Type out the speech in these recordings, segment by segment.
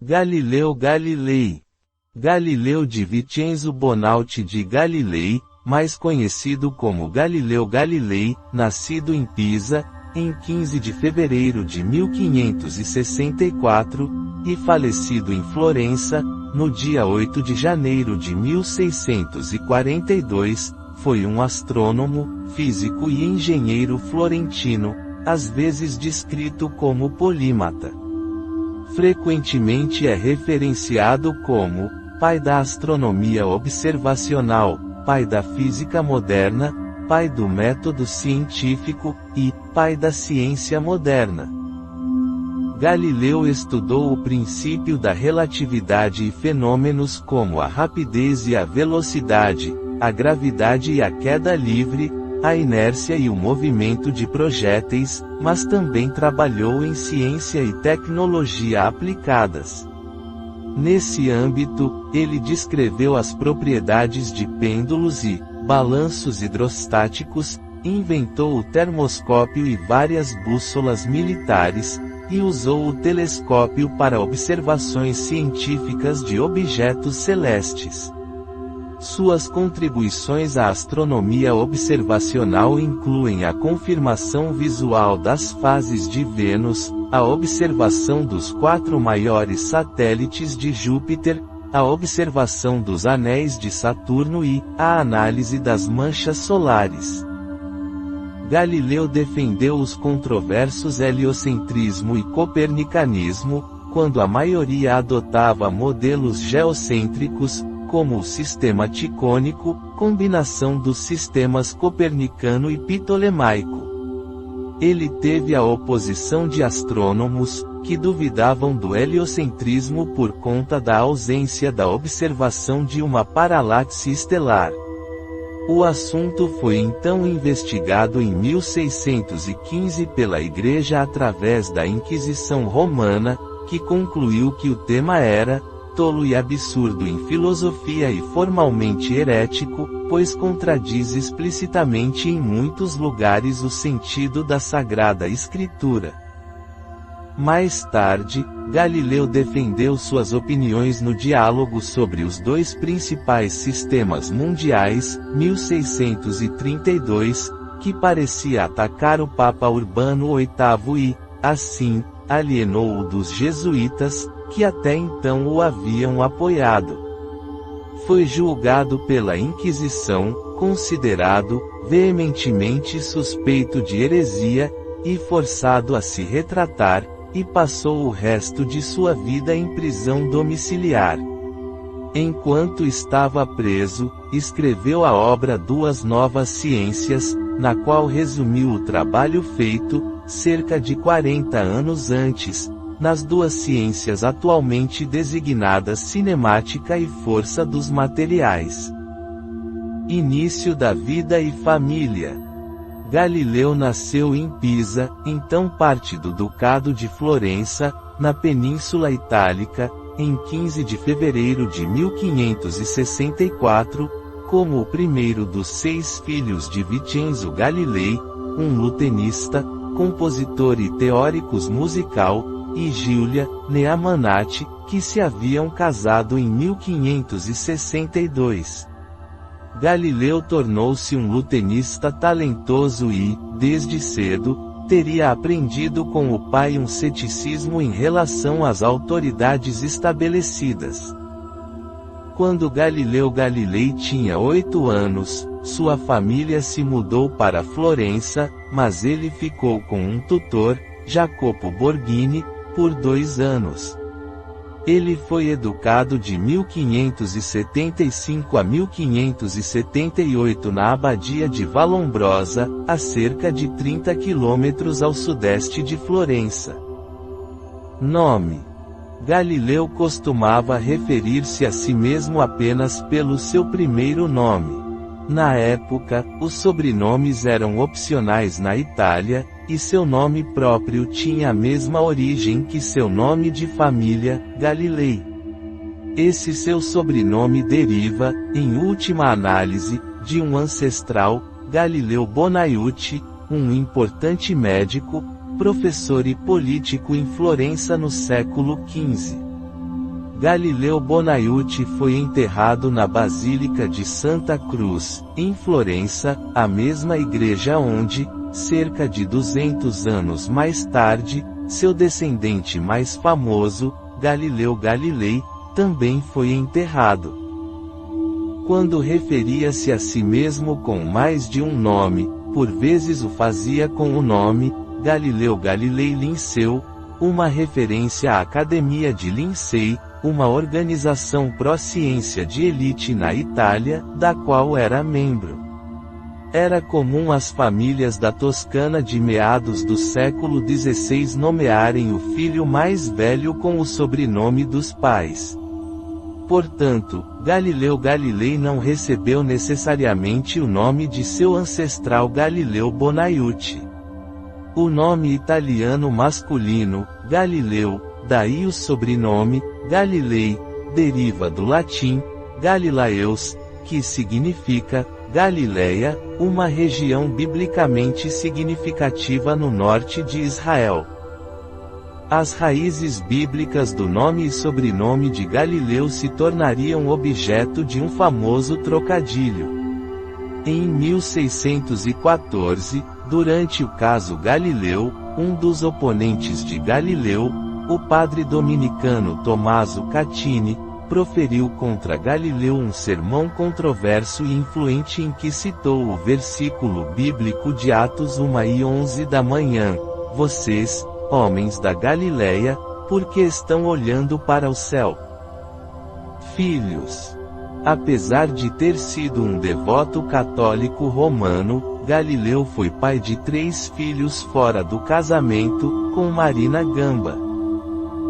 Galileu Galilei. Galileu di Vincenzo Bonalti di Galilei, mais conhecido como Galileu Galilei, nascido em Pisa, em 15 de fevereiro de 1564, e falecido em Florença, no dia 8 de janeiro de 1642, foi um astrônomo, físico e engenheiro florentino, às vezes descrito como polímata. Frequentemente é referenciado como pai da astronomia observacional, pai da física moderna, pai do método científico, e pai da ciência moderna. Galileu estudou o princípio da relatividade e fenômenos como a rapidez e a velocidade, a gravidade e a queda livre, a inércia e o movimento de projéteis, mas também trabalhou em ciência e tecnologia aplicadas. Nesse âmbito, ele descreveu as propriedades de pêndulos e balanços hidrostáticos, inventou o termoscópio e várias bússolas militares, e usou o telescópio para observações científicas de objetos celestes. Suas contribuições à astronomia observacional incluem a confirmação visual das fases de Vênus, a observação dos 4 maiores satélites de Júpiter, a observação dos anéis de Saturno e a análise das manchas solares. Galileu defendeu os controversos heliocentrismo e copernicanismo, quando a maioria adotava modelos geocêntricos, como o sistema ticônico, combinação dos sistemas copernicano e ptolemaico. Ele teve a oposição de astrônomos, que duvidavam do heliocentrismo por conta da ausência da observação de uma paralaxe estelar. O assunto foi então investigado em 1615 pela Igreja através da Inquisição Romana, que concluiu que o tema era tolo e absurdo em filosofia e formalmente herético, pois contradiz explicitamente em muitos lugares o sentido da Sagrada Escritura. Mais tarde, Galileu defendeu suas opiniões no Diálogo sobre os 2 principais sistemas mundiais, 1632, que parecia atacar o Papa Urbano VIII e, assim, alienou-o dos jesuítas, que até então o haviam apoiado. Foi julgado pela Inquisição, considerado veementemente suspeito de heresia, e forçado a se retratar, e passou o resto de sua vida em prisão domiciliar. Enquanto estava preso, escreveu a obra Duas Novas Ciências, na qual resumiu o trabalho feito, cerca de 40 anos antes, nas 2 ciências atualmente designadas cinemática e força dos materiais. Início da vida e família. Galileu nasceu em Pisa, então parte do Ducado de Florença, na Península Itálica, em 15 de fevereiro de 1564, como o primeiro dos 6 filhos de Vincenzo Galilei, um lutenista, compositor e teórico musical, e Giulia Neamanati, que se haviam casado em 1562. Galileu tornou-se um lutenista talentoso e, desde cedo, teria aprendido com o pai um ceticismo em relação às autoridades estabelecidas. Quando Galileu Galilei tinha 8 anos, sua família se mudou para Florença, mas ele ficou com um tutor, Jacopo Borghini, por 2 anos. Ele foi educado de 1575 a 1578 na abadia de Vallombrosa, a cerca de 30 quilômetros ao sudeste de Florença. Nome: Galileu costumava referir-se a si mesmo apenas pelo seu primeiro nome. Na época, os sobrenomes eram opcionais na Itália, e seu nome próprio tinha a mesma origem que seu nome de família, Galilei. Esse seu sobrenome deriva, em última análise, de um ancestral, Galileu Bonaiuti, um importante médico, professor e político em Florença no século XV. Galileu Bonaiuti foi enterrado na Basílica de Santa Cruz, em Florença, a mesma igreja onde, cerca de 200 anos mais tarde, seu descendente mais famoso, Galileu Galilei, também foi enterrado. Quando referia-se a si mesmo com mais de um nome, por vezes o fazia com o nome Galileu Galilei Linceu, uma referência à Academia de Lincei, uma organização pró-ciência de elite na Itália, da qual era membro. Era comum às famílias da Toscana de meados do século XVI nomearem o filho mais velho com o sobrenome dos pais. Portanto, Galileu Galilei não recebeu necessariamente o nome de seu ancestral Galileu Bonaiuti. O nome italiano masculino, Galileu, daí o sobrenome, Galilei, deriva do latim, Galilaeus, que significa, Galileia, uma região biblicamente significativa no norte de Israel. As raízes bíblicas do nome e sobrenome de Galileu se tornariam objeto de um famoso trocadilho. Em 1614, durante o caso Galileu, um dos oponentes de Galileu, o padre dominicano Tommaso Catini, proferiu contra Galileu um sermão controverso e influente em que citou o versículo bíblico de Atos 1:11 da manhã: "Vocês, homens da Galileia, porque estão olhando para o céu?" Filhos. Apesar de ter sido um devoto católico romano, Galileu foi pai de 3 filhos fora do casamento, com Marina Gamba.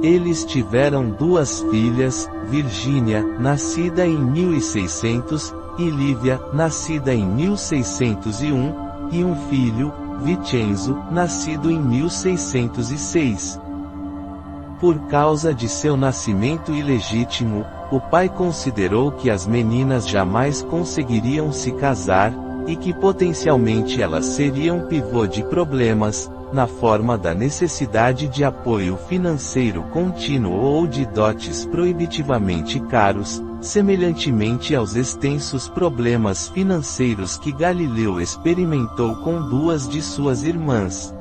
Eles tiveram 2 filhas, Virgínia, nascida em 1600, e Lívia, nascida em 1601, e um filho, Vincenzo, nascido em 1606. Por causa de seu nascimento ilegítimo, o pai considerou que as meninas jamais conseguiriam se casar, e que potencialmente elas seriam pivô de problemas, na forma da necessidade de apoio financeiro contínuo ou de dotes proibitivamente caros, semelhantemente aos extensos problemas financeiros que Galileu experimentou com 2 de suas irmãs.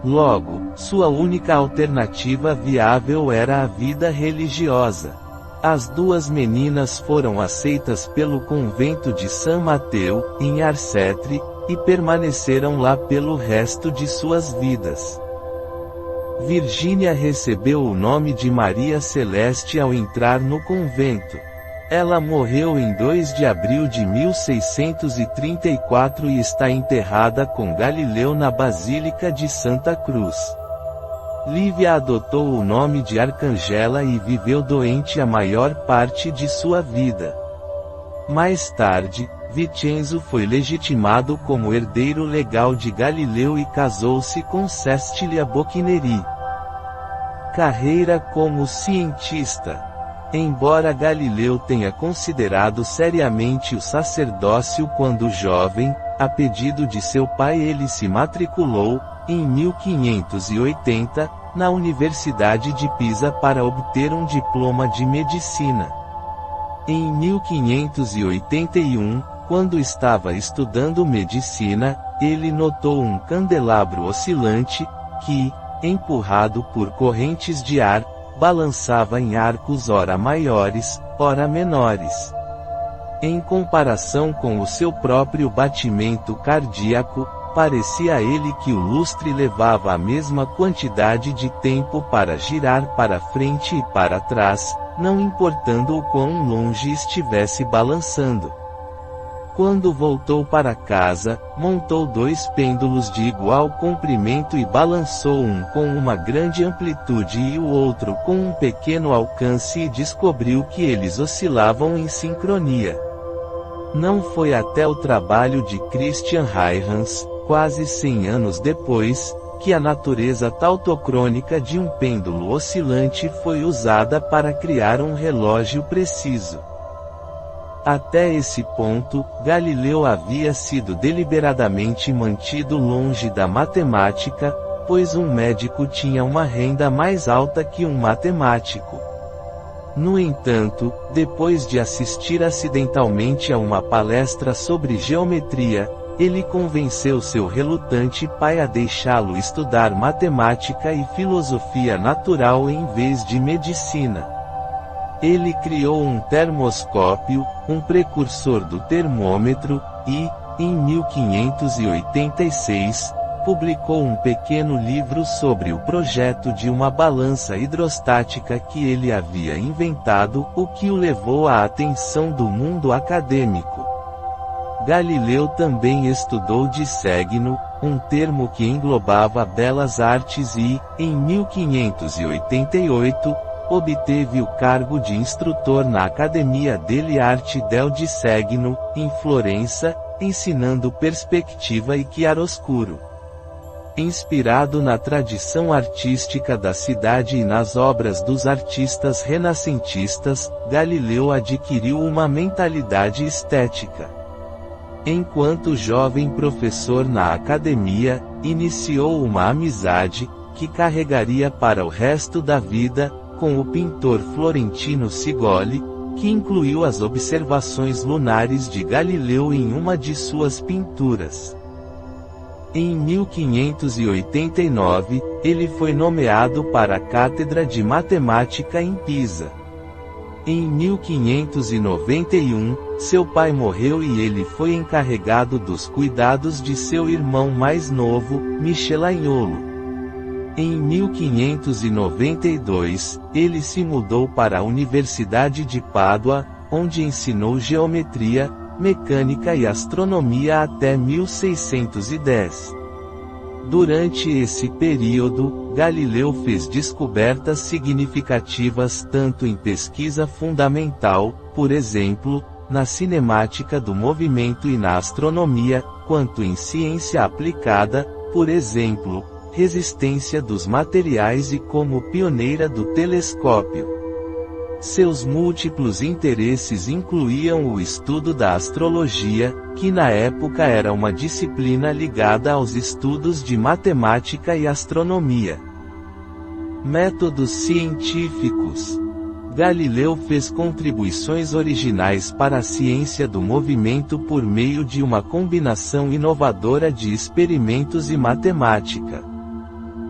Logo, sua única alternativa viável era a vida religiosa. As 2 meninas foram aceitas pelo convento de San Mateo, em Arcetri, e permaneceram lá pelo resto de suas vidas. Virgínia recebeu o nome de Maria Celeste ao entrar no convento. Ela morreu em 2 de abril de 1634 e está enterrada com Galileu na Basílica de Santa Cruz. Lívia adotou o nome de Arcangela e viveu doente a maior parte de sua vida. Mais tarde, Vincenzo foi legitimado como herdeiro legal de Galileu e casou-se com Cestilia Bocchinery. Carreira como cientista. Embora Galileu tenha considerado seriamente o sacerdócio quando jovem, a pedido de seu pai ele se matriculou, em 1580, na Universidade de Pisa para obter um diploma de medicina. Em 1581, quando estava estudando medicina, ele notou um candelabro oscilante, que, empurrado por correntes de ar, balançava em arcos ora maiores, ora menores. Em comparação com o seu próprio batimento cardíaco, parecia a ele que o lustre levava a mesma quantidade de tempo para girar para frente e para trás, não importando o quão longe estivesse balançando. Quando voltou para casa, montou 2 pêndulos de igual comprimento e balançou um com uma grande amplitude e o outro com um pequeno alcance e descobriu que eles oscilavam em sincronia. Não foi até o trabalho de Christian Huygens, quase 100 anos depois, que a natureza tautocrônica de um pêndulo oscilante foi usada para criar um relógio preciso. Até esse ponto, Galileu havia sido deliberadamente mantido longe da matemática, pois um médico tinha uma renda mais alta que um matemático. No entanto, depois de assistir acidentalmente a uma palestra sobre geometria, ele convenceu seu relutante pai a deixá-lo estudar matemática e filosofia natural em vez de medicina. Ele criou um termoscópio, um precursor do termômetro, e, em 1586, publicou um pequeno livro sobre o projeto de uma balança hidrostática que ele havia inventado, o que o levou à atenção do mundo acadêmico. Galileu também estudou disségno, um termo que englobava belas artes e, em 1588, obteve o cargo de instrutor na Academia delle Arti del Disegno, em Florença, ensinando perspectiva e chiaroscuro. Inspirado na tradição artística da cidade e nas obras dos artistas renascentistas, Galileu adquiriu uma mentalidade estética. Enquanto jovem professor na academia, iniciou uma amizade, que carregaria para o resto da vida, com o pintor florentino Sigoli, que incluiu as observações lunares de Galileu em uma de suas pinturas. Em 1589, ele foi nomeado para a Cátedra de Matemática em Pisa. Em 1591, seu pai morreu e ele foi encarregado dos cuidados de seu irmão mais novo, Michelangelo. Em 1592, ele se mudou para a Universidade de Pádua, onde ensinou geometria, mecânica e astronomia até 1610. Durante esse período, Galileu fez descobertas significativas tanto em pesquisa fundamental, por exemplo, na cinemática do movimento e na astronomia, quanto em ciência aplicada, por exemplo, resistência dos materiais e como pioneira do telescópio. Seus múltiplos interesses incluíam o estudo da astrologia, que na época era uma disciplina ligada aos estudos de matemática e astronomia. Métodos científicos. Galileu fez contribuições originais para a ciência do movimento por meio de uma combinação inovadora de experimentos e matemática.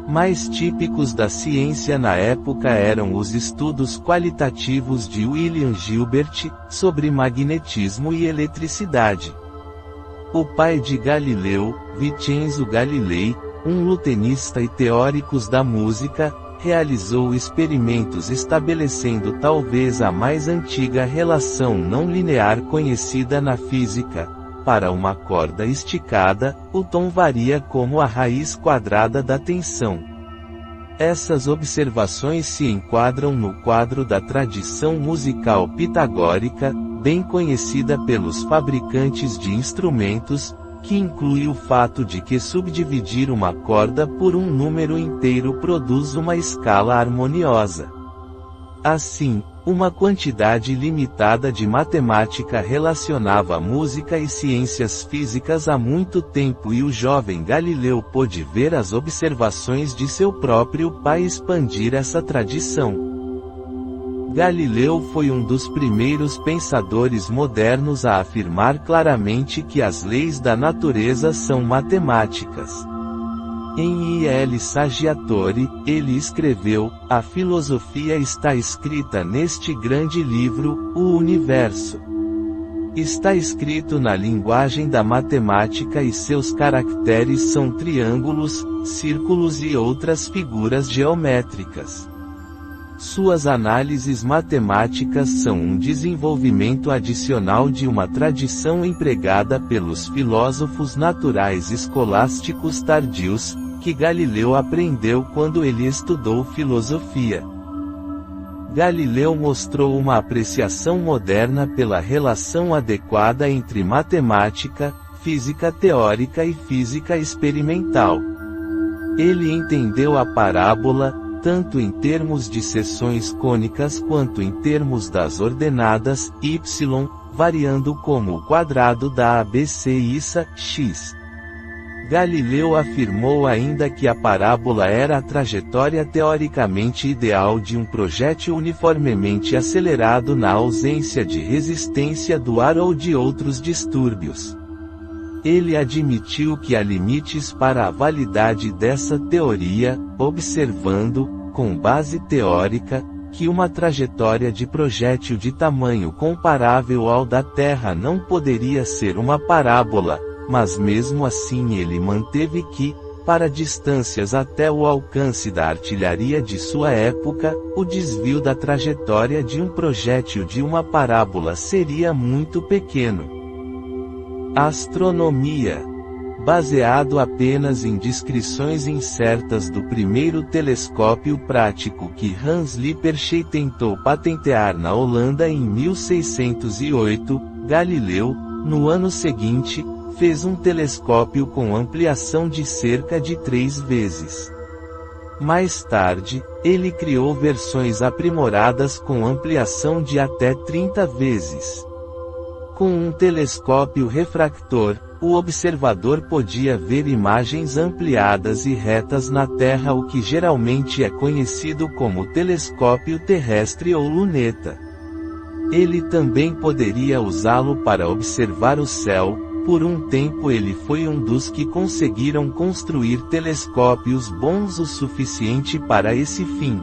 Mais típicos da ciência na época eram os estudos qualitativos de William Gilbert, sobre magnetismo e eletricidade. O pai de Galileu, Vincenzo Galilei, um lutenista e teórico da música, realizou experimentos estabelecendo talvez a mais antiga relação não linear conhecida na física. Para uma corda esticada, o tom varia como a raiz quadrada da tensão. Essas observações se enquadram no quadro da tradição musical pitagórica, bem conhecida pelos fabricantes de instrumentos, que inclui o fato de que subdividir uma corda por um número inteiro produz uma escala harmoniosa. Assim, uma quantidade limitada de matemática relacionava música e ciências físicas há muito tempo e o jovem Galileu pôde ver as observações de seu próprio pai expandir essa tradição. Galileu foi um dos primeiros pensadores modernos a afirmar claramente que as leis da natureza são matemáticas. Em Il Saggiatore, ele escreveu: "A filosofia está escrita neste grande livro, o Universo. Está escrito na linguagem da matemática e seus caracteres são triângulos, círculos e outras figuras geométricas. Suas análises matemáticas são um desenvolvimento adicional de uma tradição empregada pelos filósofos naturais escolásticos tardios, que Galileu aprendeu quando ele estudou filosofia." Galileu mostrou uma apreciação moderna pela relação adequada entre matemática, física teórica e física experimental. Ele entendeu a parábola, tanto em termos de seções cônicas quanto em termos das ordenadas y, variando como o quadrado da ABC Issa, x. Galileu afirmou ainda que a parábola era a trajetória teoricamente ideal de um projétil uniformemente acelerado na ausência de resistência do ar ou de outros distúrbios. Ele admitiu que há limites para a validade dessa teoria, observando, com base teórica, que uma trajetória de projétil de tamanho comparável ao da Terra não poderia ser uma parábola, mas mesmo assim ele manteve que, para distâncias até o alcance da artilharia de sua época, o desvio da trajetória de um projétil de uma parábola seria muito pequeno. Astronomia. Baseado apenas em descrições incertas do primeiro telescópio prático que Hans Lippershey tentou patentear na Holanda em 1608, Galileu, no ano seguinte, fez um telescópio com ampliação de cerca de 3 vezes. Mais tarde, ele criou versões aprimoradas com ampliação de até 30 vezes. Com um telescópio refractor, o observador podia ver imagens ampliadas e retas na Terra, o que geralmente é conhecido como telescópio terrestre ou luneta. Ele também poderia usá-lo para observar o céu. Por um tempo ele foi um dos que conseguiram construir telescópios bons o suficiente para esse fim.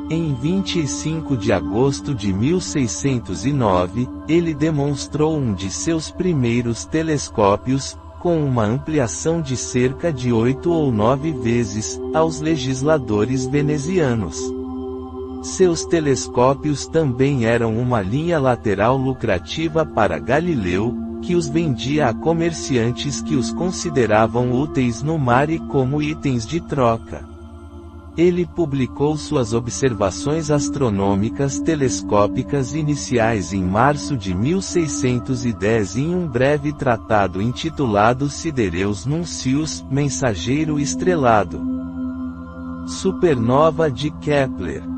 Em 25 de agosto de 1609, ele demonstrou um de seus primeiros telescópios, com uma ampliação de cerca de 8 ou 9 vezes, aos legisladores venezianos. Seus telescópios também eram uma linha lateral lucrativa para Galileu, que os vendia a comerciantes que os consideravam úteis no mar e como itens de troca. Ele publicou suas observações astronômicas telescópicas iniciais em março de 1610 em um breve tratado intitulado Sidereus Nuncius, Mensageiro Estrelado. Supernova de Kepler.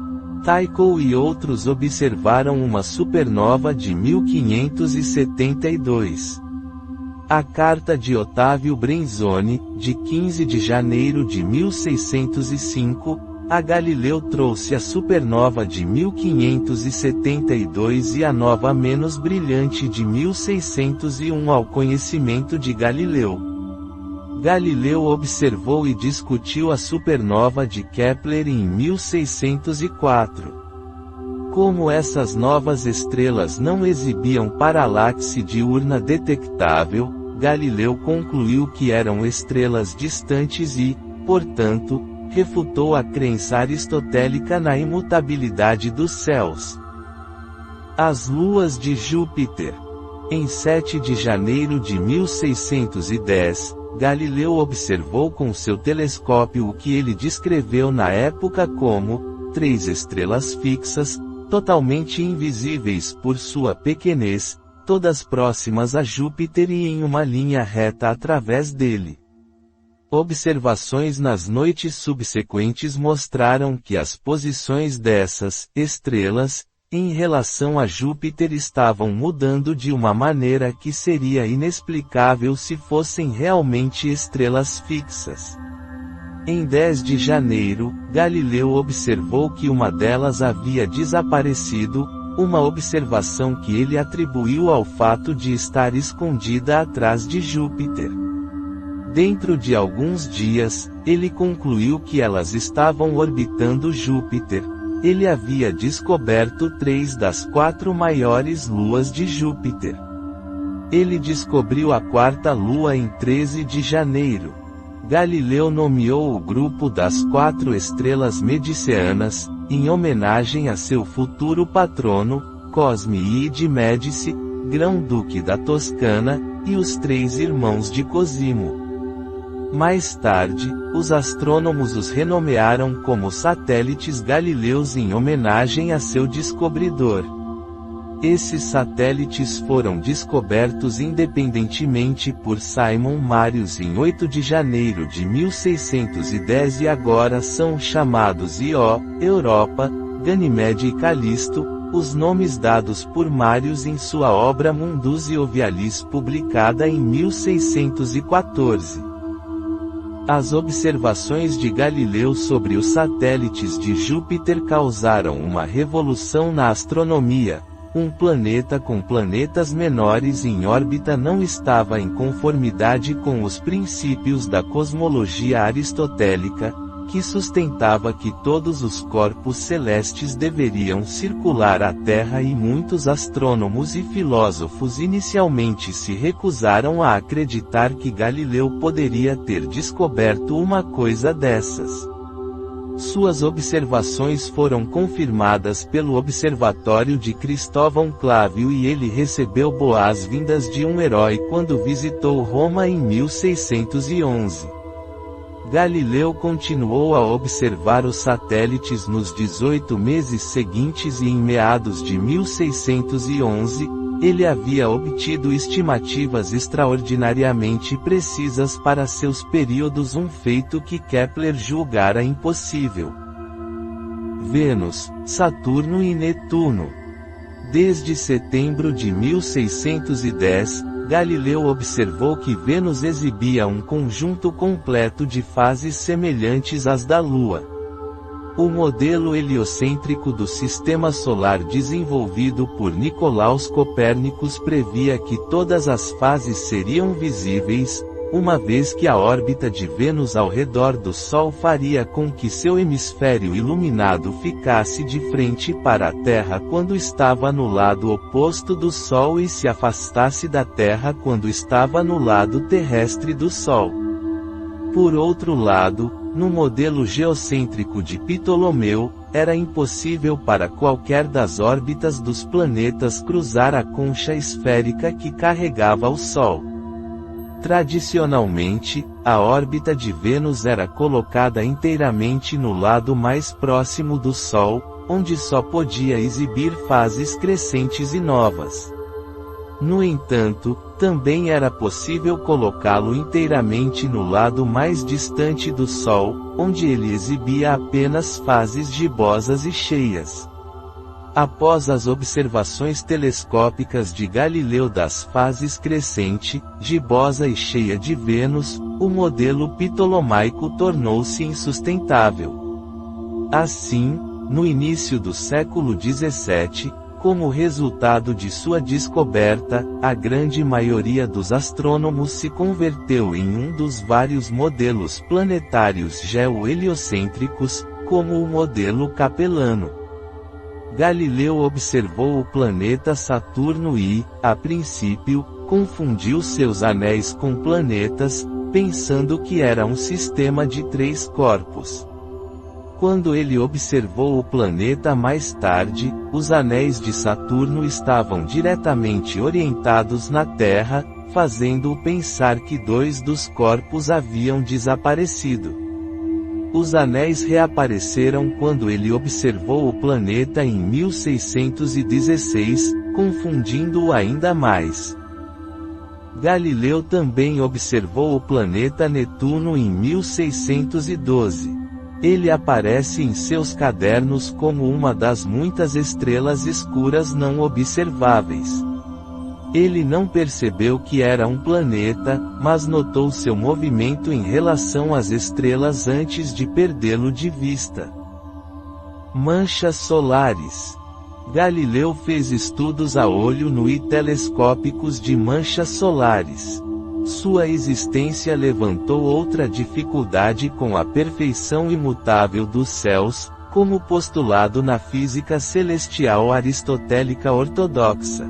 Tycho e outros observaram uma supernova de 1572. A carta de Otávio Brenzoni, de 15 de janeiro de 1605, a Galileu trouxe a supernova de 1572 e a nova menos brilhante de 1601 ao conhecimento de Galileu. Galileu observou e discutiu a supernova de Kepler em 1604. Como essas novas estrelas não exibiam paralaxe diurna detectável, Galileu concluiu que eram estrelas distantes e, portanto, refutou a crença aristotélica na imutabilidade dos céus. As luas de Júpiter. Em 7 de janeiro de 1610, Galileu observou com seu telescópio o que ele descreveu na época como 3 estrelas fixas, totalmente invisíveis por sua pequenez, todas próximas a Júpiter e em uma linha reta através dele. Observações nas noites subsequentes mostraram que as posições dessas estrelas, em relação a Júpiter, estavam mudando de uma maneira que seria inexplicável se fossem realmente estrelas fixas. Em 10 de janeiro, Galileu observou que uma delas havia desaparecido, uma observação que ele atribuiu ao fato de estar escondida atrás de Júpiter. Dentro de alguns dias, ele concluiu que elas estavam orbitando Júpiter. Ele havia descoberto 3 das 4 maiores luas de Júpiter. Ele descobriu a 4ª lua em 13 de janeiro. Galileu nomeou o grupo das 4 estrelas mediceanas, em homenagem a seu futuro patrono, Cosme I de Médici, Grão-Duque da Toscana, e os 3 irmãos de Cosimo. Mais tarde, os astrônomos os renomearam como satélites galileus em homenagem a seu descobridor. Esses satélites foram descobertos independentemente por Simon Marius em 8 de janeiro de 1610 e agora são chamados Io, Europa, Ganymede e Calisto, os nomes dados por Marius em sua obra Mundus Iovialis publicada em 1614. As observações de Galileu sobre os satélites de Júpiter causaram uma revolução na astronomia. Um planeta com planetas menores em órbita não estava em conformidade com os princípios da cosmologia aristotélica, que sustentava que todos os corpos celestes deveriam circular a Terra, e muitos astrônomos e filósofos inicialmente se recusaram a acreditar que Galileu poderia ter descoberto uma coisa dessas. Suas observações foram confirmadas pelo Observatório de Cristóvão Clavio e ele recebeu boas-vindas de um herói quando visitou Roma em 1611. Galileu continuou a observar os satélites nos 18 meses seguintes e em meados de 1611, ele havia obtido estimativas extraordinariamente precisas para seus períodos, um feito que Kepler julgara impossível. Vênus, Saturno e Netuno. Desde setembro de 1610, Galileu observou que Vênus exibia um conjunto completo de fases semelhantes às da Lua. O modelo heliocêntrico do Sistema Solar desenvolvido por Nicolaus Copérnicus previa que todas as fases seriam visíveis, uma vez que a órbita de Vênus ao redor do Sol faria com que seu hemisfério iluminado ficasse de frente para a Terra quando estava no lado oposto do Sol e se afastasse da Terra quando estava no lado terrestre do Sol. Por outro lado, no modelo geocêntrico de Ptolomeu, era impossível para qualquer das órbitas dos planetas cruzar a concha esférica que carregava o Sol. Tradicionalmente, a órbita de Vênus era colocada inteiramente no lado mais próximo do Sol, onde só podia exibir fases crescentes e novas. No entanto, também era possível colocá-lo inteiramente no lado mais distante do Sol, onde ele exibia apenas fases gibosas e cheias. Após as observações telescópicas de Galileu das fases crescente, gibosa e cheia de Vênus, o modelo ptolomaico tornou-se insustentável. Assim, no início do século XVII, como resultado de sua descoberta, a grande maioria dos astrônomos se converteu em um dos vários modelos planetários geo-heliocêntricos, como o modelo capelano. Galileu observou o planeta Saturno e, a princípio, confundiu seus anéis com planetas, pensando que era um sistema de 3 corpos. Quando ele observou o planeta mais tarde, os anéis de Saturno estavam diretamente orientados na Terra, fazendo-o pensar que 2 dos corpos haviam desaparecido. Os anéis reapareceram quando ele observou o planeta em 1616, confundindo-o ainda mais. Galileu também observou o planeta Netuno em 1612. Ele aparece em seus cadernos como uma das muitas estrelas escuras não observáveis. Ele não percebeu que era um planeta, mas notou seu movimento em relação às estrelas antes de perdê-lo de vista. Manchas solares. Galileu fez estudos a olho nu e telescópicos de manchas solares. Sua existência levantou outra dificuldade com a perfeição imutável dos céus, como postulado na física celestial aristotélica ortodoxa.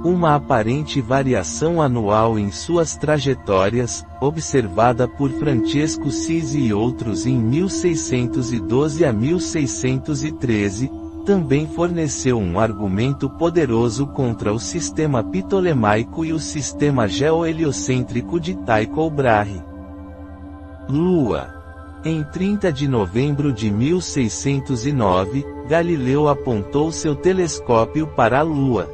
Uma aparente variação anual em suas trajetórias, observada por Francesco Cisi e outros em 1612 a 1613, também forneceu um argumento poderoso contra o sistema ptolemaico e o sistema geo-heliocêntrico de Tycho Brahe. Lua. Em 30 de novembro de 1609, Galileu apontou seu telescópio para a Lua.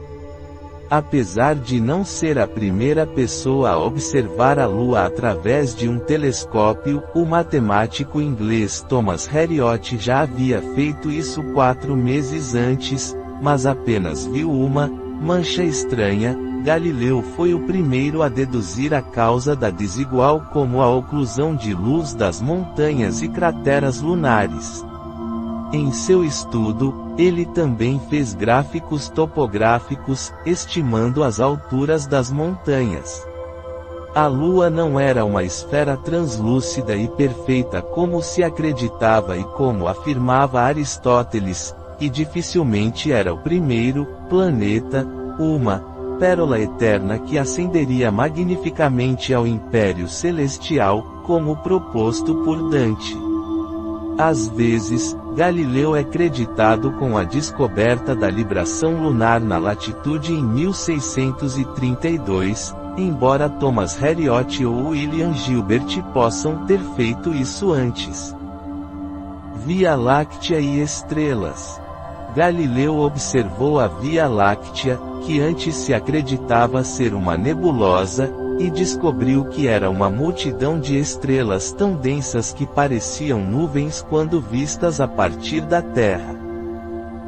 Apesar de não ser a primeira pessoa a observar a Lua através de um telescópio, o matemático inglês Thomas Heriot já havia feito isso 4 meses antes, mas apenas viu uma mancha estranha Galileu foi o primeiro a deduzir a causa da desigual como a oclusão de luz das montanhas e crateras lunares. Em seu estudo, ele também fez gráficos topográficos, estimando as alturas das montanhas. A Lua não era uma esfera translúcida e perfeita como se acreditava e como afirmava Aristóteles, e dificilmente era o primeiro planeta, uma pérola eterna que ascenderia magnificamente ao Império Celestial, como proposto por Dante. Às vezes, Galileu é creditado com a descoberta da libração lunar na latitude em 1632, embora Thomas Heriot ou William Gilbert possam ter feito isso antes. Via Láctea e estrelas. Galileu observou a Via Láctea, que antes se acreditava ser uma nebulosa, e descobriu que era uma multidão de estrelas tão densas que pareciam nuvens quando vistas a partir da Terra.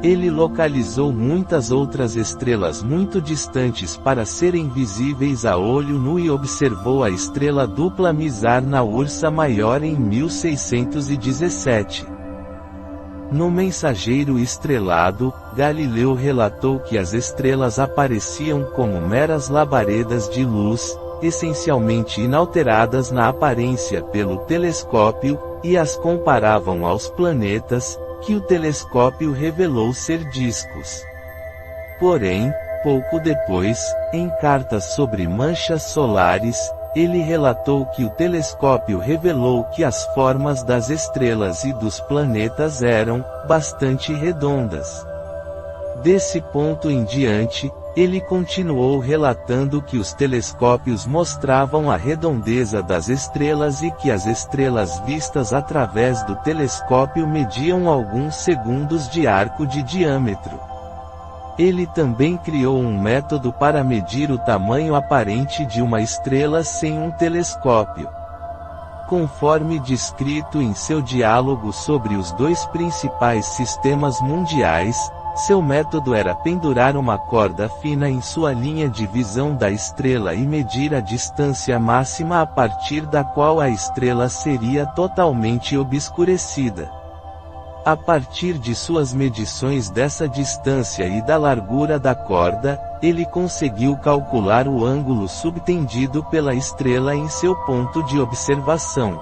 Ele localizou muitas outras estrelas muito distantes para serem visíveis a olho nu e observou a estrela dupla Mizar na Ursa Maior em 1617. No Mensageiro Estrelado, Galileu relatou que as estrelas apareciam como meras labaredas de luz, essencialmente inalteradas na aparência pelo telescópio, e as comparavam aos planetas, que o telescópio revelou ser discos. Porém, pouco depois, em cartas sobre manchas solares, ele relatou que o telescópio revelou que as formas das estrelas e dos planetas eram bastante redondas. Desse ponto em diante, ele continuou relatando que os telescópios mostravam a redondeza das estrelas e que as estrelas vistas através do telescópio mediam alguns segundos de arco de diâmetro. Ele também criou um método para medir o tamanho aparente de uma estrela sem um telescópio. Conforme descrito em seu diálogo sobre os dois principais sistemas mundiais, seu método era pendurar uma corda fina em sua linha de visão da estrela e medir a distância máxima a partir da qual a estrela seria totalmente obscurecida. A partir de suas medições dessa distância e da largura da corda, ele conseguiu calcular o ângulo subtendido pela estrela em seu ponto de observação.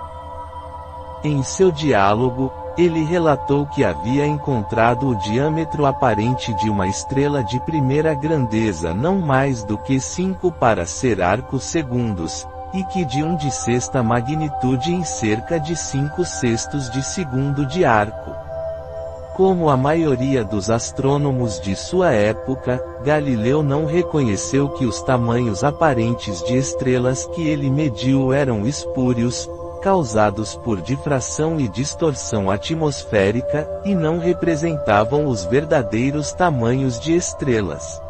Em seu diálogo, ele relatou que havia encontrado o diâmetro aparente de uma estrela de primeira grandeza não mais do que 5 para ser arco-segundos, e que de 1 de sexta magnitude em cerca de 5/6 de segundo de arco. Como a maioria dos astrônomos de sua época, Galileu não reconheceu que os tamanhos aparentes de estrelas que ele mediu eram espúrios, causados por difração e distorção atmosférica, e não representavam os verdadeiros tamanhos de estrelas.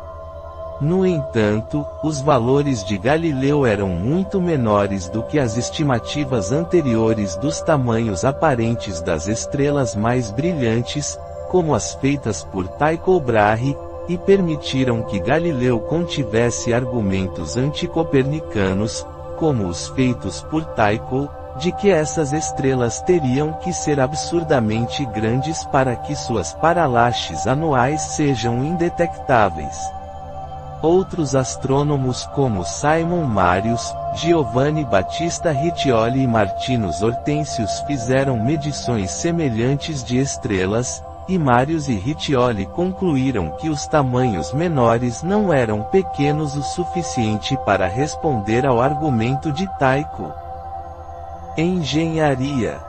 No entanto, os valores de Galileu eram muito menores do que as estimativas anteriores dos tamanhos aparentes das estrelas mais brilhantes, como as feitas por Tycho Brahe, e permitiram que Galileu contivesse argumentos anticopernicanos, como os feitos por Tycho, de que essas estrelas teriam que ser absurdamente grandes para que suas paralaxes anuais sejam indetectáveis. Outros astrônomos como Simon Marius, Giovanni Battista Riccioli e Martinus Hortensius fizeram medições semelhantes de estrelas, e Marius e Riccioli concluíram que os tamanhos menores não eram pequenos o suficiente para responder ao argumento de Tycho. Engenharia.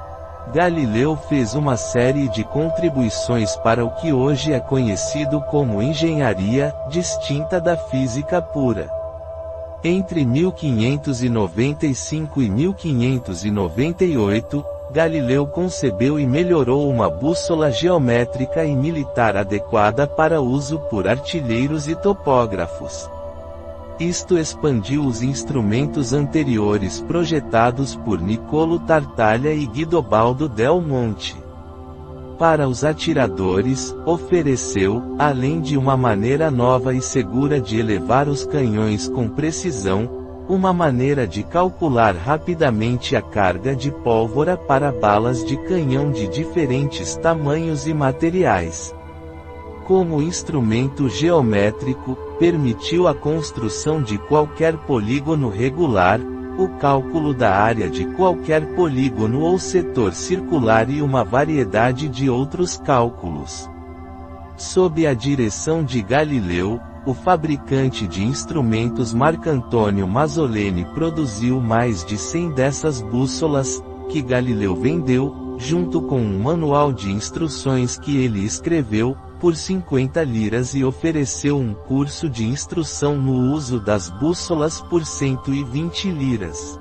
Galileu fez uma série de contribuições para o que hoje é conhecido como engenharia, distinta da física pura. Entre 1595 e 1598, Galileu concebeu e melhorou uma bússola geométrica e militar adequada para uso por artilheiros e topógrafos. Isto expandiu os instrumentos anteriores projetados por Niccolo Tartaglia e Guidobaldo del Monte. Para os atiradores, ofereceu, além de uma maneira nova e segura de elevar os canhões com precisão, uma maneira de calcular rapidamente a carga de pólvora para balas de canhão de diferentes tamanhos e materiais. Como instrumento geométrico, permitiu a construção de qualquer polígono regular, o cálculo da área de qualquer polígono ou setor circular e uma variedade de outros cálculos. Sob a direção de Galileu, o fabricante de instrumentos Marcantonio Masoleni produziu mais de 100 dessas bússolas, que Galileu vendeu, junto com um manual de instruções que ele escreveu, por 50 liras e ofereceu um curso de instrução no uso das bússolas por 120 liras.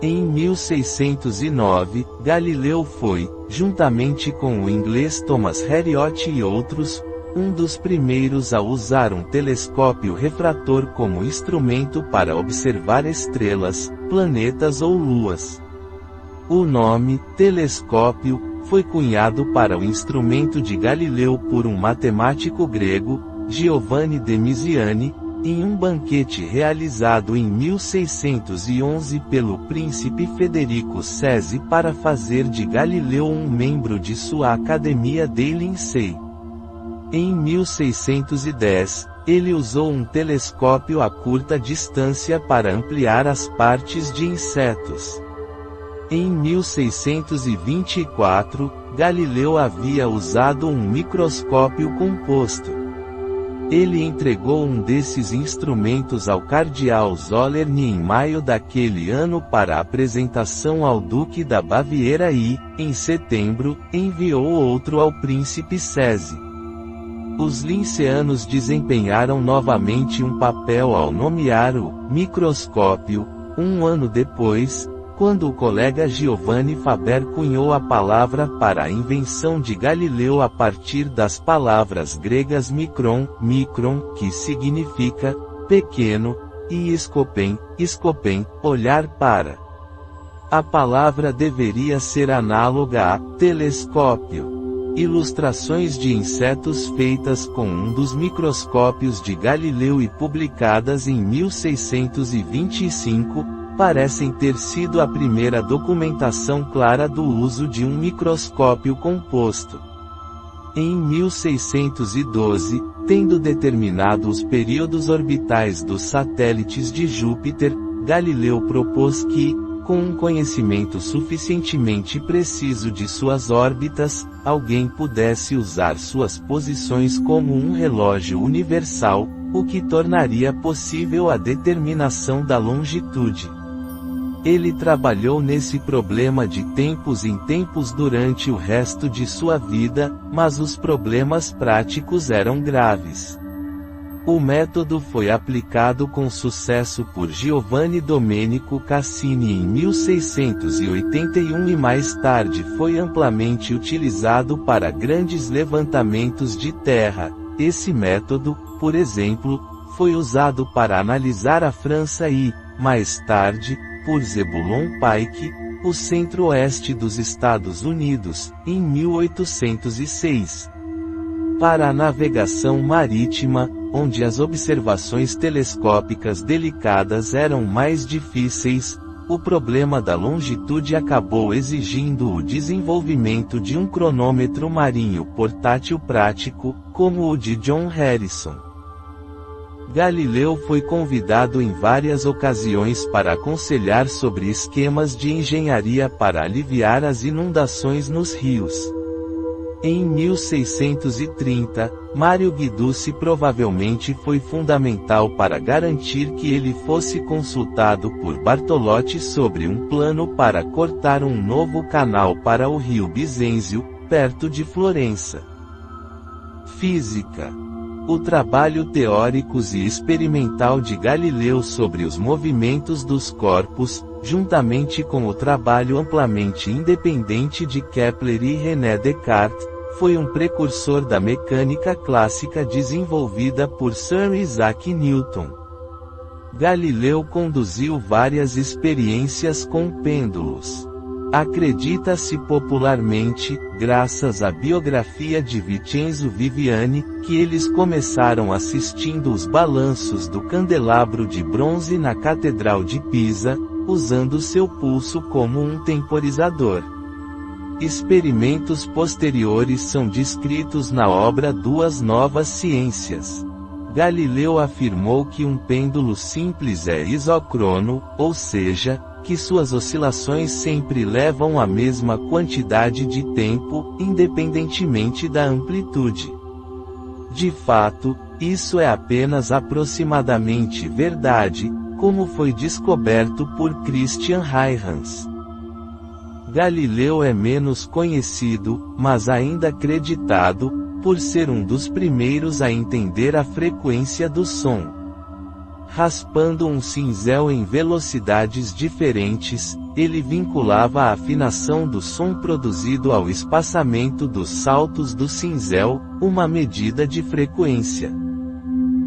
Em 1609, Galileu foi, juntamente com o inglês Thomas Heriot e outros, um dos primeiros a usar um telescópio refrator como instrumento para observar estrelas, planetas ou luas. O nome, telescópio, foi cunhado para o instrumento de Galileu por um matemático grego, Giovanni de Misiani, em um banquete realizado em 1611 pelo príncipe Federico Cesi para fazer de Galileu um membro de sua Academia dei Lincei. Em 1610, ele usou um telescópio a curta distância para ampliar as partes de insetos. Em 1624, Galileu havia usado um microscópio composto. Ele entregou um desses instrumentos ao cardeal Zollern em maio daquele ano para apresentação ao Duque da Baviera e, em setembro, enviou outro ao príncipe Cesi. Os linceanos desempenharam novamente um papel ao nomear o microscópio, um ano depois, quando o colega Giovanni Faber cunhou a palavra para a invenção de Galileu a partir das palavras gregas micron, que significa pequeno, e escopen, olhar para. A palavra deveria ser análoga a telescópio. Ilustrações de insetos feitas com um dos microscópios de Galileu e publicadas em 1625, parecem ter sido a primeira documentação clara do uso de um microscópio composto. Em 1612, tendo determinado os períodos orbitais dos satélites de Júpiter, Galileu propôs que, com um conhecimento suficientemente preciso de suas órbitas, alguém pudesse usar suas posições como um relógio universal, o que tornaria possível a determinação da longitude. Ele trabalhou nesse problema de tempos em tempos durante o resto de sua vida, mas os problemas práticos eram graves. O método foi aplicado com sucesso por Giovanni Domenico Cassini em 1681 e mais tarde foi amplamente utilizado para grandes levantamentos de terra. Esse método, por exemplo, foi usado para analisar a França e, mais tarde, por Zebulon Pike, o centro-oeste dos Estados Unidos, em 1806. Para a navegação marítima, onde as observações telescópicas delicadas eram mais difíceis, o problema da longitude acabou exigindo o desenvolvimento de um cronômetro marinho portátil prático, como o de John Harrison. Galileu foi convidado em várias ocasiões para aconselhar sobre esquemas de engenharia para aliviar as inundações nos rios. Em 1630, Mário Guiducci provavelmente foi fundamental para garantir que ele fosse consultado por Bartolotti sobre um plano para cortar um novo canal para o rio Bisenzio, perto de Florença. Física. O trabalho teórico e experimental de Galileu sobre os movimentos dos corpos, juntamente com o trabalho amplamente independente de Kepler e René Descartes, foi um precursor da mecânica clássica desenvolvida por Sir Isaac Newton. Galileu conduziu várias experiências com pêndulos. Acredita-se popularmente, graças à biografia de Vincenzo Viviani, que eles começaram assistindo os balanços do candelabro de bronze na Catedral de Pisa, usando seu pulso como um temporizador. Experimentos posteriores são descritos na obra Duas Novas Ciências. Galileu afirmou que um pêndulo simples é isócrono, ou seja, que suas oscilações sempre levam a mesma quantidade de tempo, independentemente da amplitude. De fato, isso é apenas aproximadamente verdade, como foi descoberto por Christian Huygens. Galileu é menos conhecido, mas ainda acreditado, por ser um dos primeiros a entender a frequência do som. Raspando um cinzel em velocidades diferentes, ele vinculava a afinação do som produzido ao espaçamento dos saltos do cinzel, uma medida de frequência.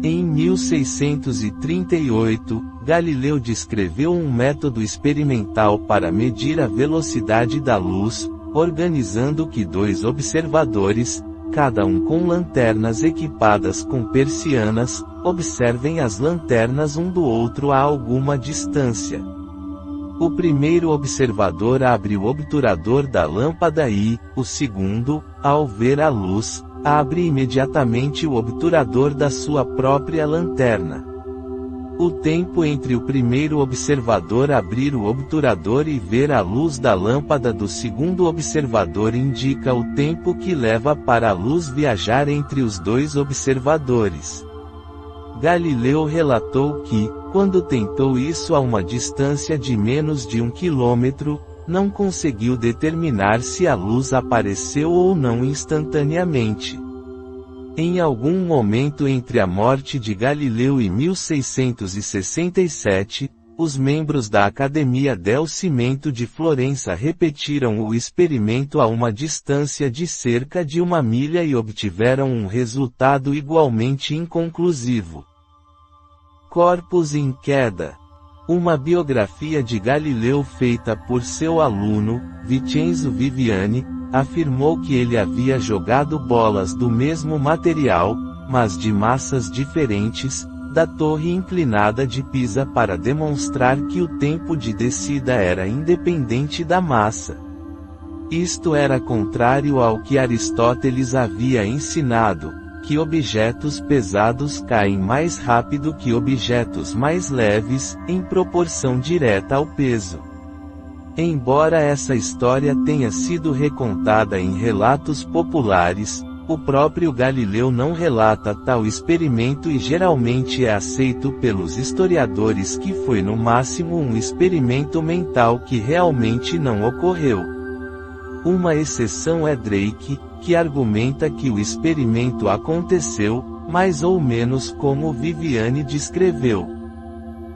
Em 1638, Galileu descreveu um método experimental para medir a velocidade da luz, organizando que dois observadores, cada um com lanternas equipadas com persianas, observem as lanternas um do outro a alguma distância. O primeiro observador abre o obturador da lâmpada e, o segundo, ao ver a luz, abre imediatamente o obturador da sua própria lanterna. O tempo entre o primeiro observador abrir o obturador e ver a luz da lâmpada do segundo observador indica o tempo que leva para a luz viajar entre os dois observadores. Galileu relatou que, quando tentou isso a uma distância de menos de 1 quilômetro, não conseguiu determinar se a luz apareceu ou não instantaneamente. Em algum momento entre a morte de Galileu e 1667, os membros da Academia del Cimento de Florença repetiram o experimento a uma distância de cerca de 1 milha e obtiveram um resultado igualmente inconclusivo. Corpos em queda. Uma biografia de Galileu feita por seu aluno, Vincenzo Viviani, afirmou que ele havia jogado bolas do mesmo material, mas de massas diferentes, da torre inclinada de Pisa para demonstrar que o tempo de descida era independente da massa. Isto era contrário ao que Aristóteles havia ensinado, que objetos pesados caem mais rápido que objetos mais leves, em proporção direta ao peso. Embora essa história tenha sido recontada em relatos populares, o próprio Galileu não relata tal experimento e geralmente é aceito pelos historiadores que foi no máximo um experimento mental que realmente não ocorreu. Uma exceção é Drake, que argumenta que o experimento aconteceu, mais ou menos como Viviani descreveu.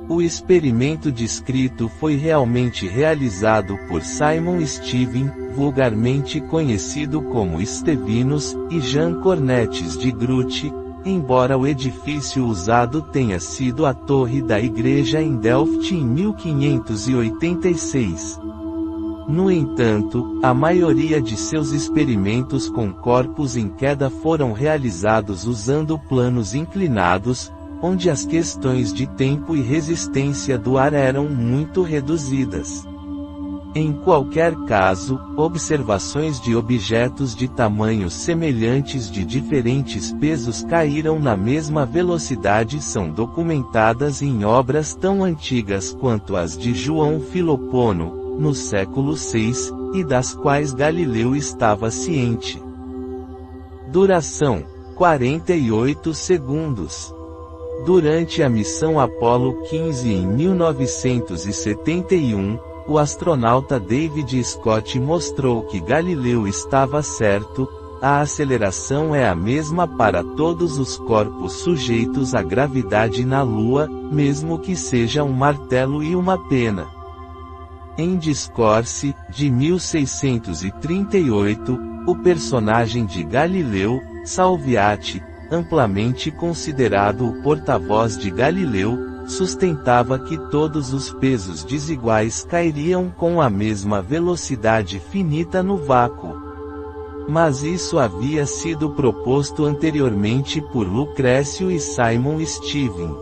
O experimento descrito foi realmente realizado por Simon Stevin, vulgarmente conhecido como Stevinus, e Jean Cornettes de Groot, embora o edifício usado tenha sido a torre da igreja em Delft em 1586. No entanto, a maioria de seus experimentos com corpos em queda foram realizados usando planos inclinados, onde as questões de tempo e resistência do ar eram muito reduzidas. Em qualquer caso, observações de objetos de tamanhos semelhantes de diferentes pesos caíram na mesma velocidade são documentadas em obras tão antigas quanto as de João Filopono, no século VI, e das quais Galileu estava ciente. Duração: 48 segundos. Durante a missão Apollo 15 em 1971, o astronauta David Scott mostrou que Galileu estava certo, a aceleração é a mesma para todos os corpos sujeitos à gravidade na Lua, mesmo que seja um martelo e uma pena. Em Discourse, de 1638, o personagem de Galileu, Salviati, amplamente considerado o porta-voz de Galileu, sustentava que todos os pesos desiguais cairiam com a mesma velocidade finita no vácuo. Mas isso havia sido proposto anteriormente por Lucrécio e Simon Stevin.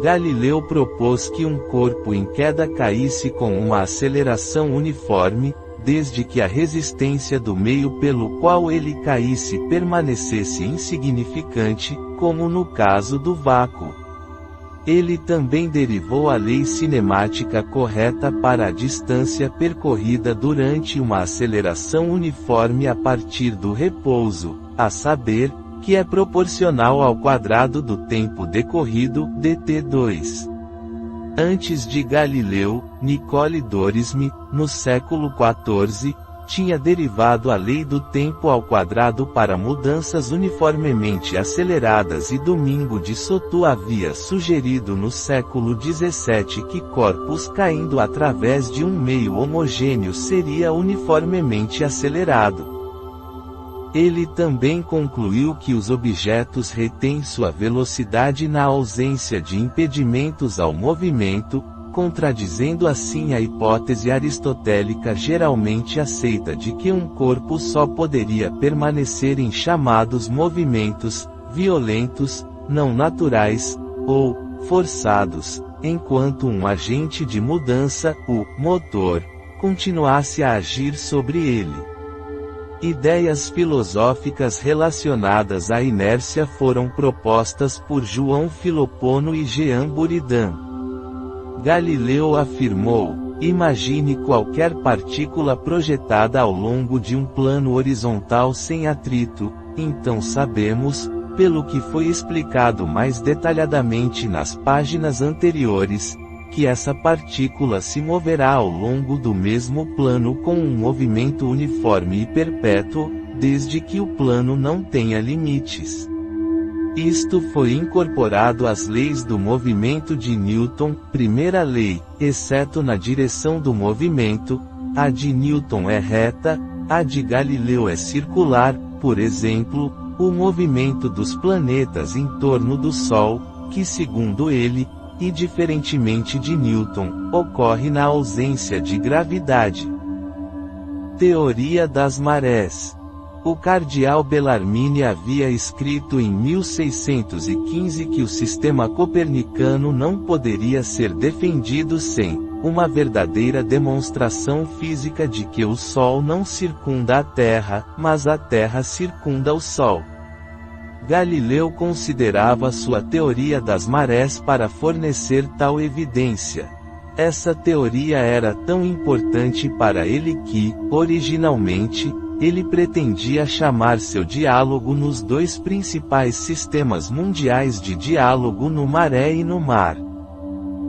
Galileu propôs que um corpo em queda caísse com uma aceleração uniforme, desde que a resistência do meio pelo qual ele caísse permanecesse insignificante, como no caso do vácuo. Ele também derivou a lei cinemática correta para a distância percorrida durante uma aceleração uniforme a partir do repouso, a saber, que é proporcional ao quadrado do tempo decorrido, dt2. Antes de Galileu, Nicole Dorisme, no século XIV, tinha derivado a lei do tempo ao quadrado para mudanças uniformemente aceleradas e Domingo de Soto havia sugerido no século XVII que corpos caindo através de um meio homogêneo seria uniformemente acelerado. Ele também concluiu que os objetos retêm sua velocidade na ausência de impedimentos ao movimento, contradizendo assim a hipótese aristotélica geralmente aceita de que um corpo só poderia permanecer em chamados movimentos violentos, não naturais, ou forçados, enquanto um agente de mudança, o motor, continuasse a agir sobre ele. Ideias filosóficas relacionadas à inércia foram propostas por João Filopono e Jean Buridan. Galileu afirmou: imagine qualquer partícula projetada ao longo de um plano horizontal sem atrito, então sabemos, pelo que foi explicado mais detalhadamente nas páginas anteriores, que essa partícula se moverá ao longo do mesmo plano com um movimento uniforme e perpétuo, desde que o plano não tenha limites. Isto foi incorporado às leis do movimento de Newton, primeira lei, exceto na direção do movimento, a de Newton é reta, a de Galileu é circular, por exemplo, o movimento dos planetas em torno do Sol, que segundo ele, e diferentemente de Newton, ocorre na ausência de gravidade. Teoria das marés. O cardeal Bellarmine havia escrito em 1615 que o sistema copernicano não poderia ser defendido sem uma verdadeira demonstração física de que o Sol não circunda a Terra, mas a Terra circunda o Sol. Galileu considerava sua teoria das marés para fornecer tal evidência. Essa teoria era tão importante para ele que, originalmente, ele pretendia chamar seu diálogo nos dois principais sistemas mundiais de diálogo no maré e no mar.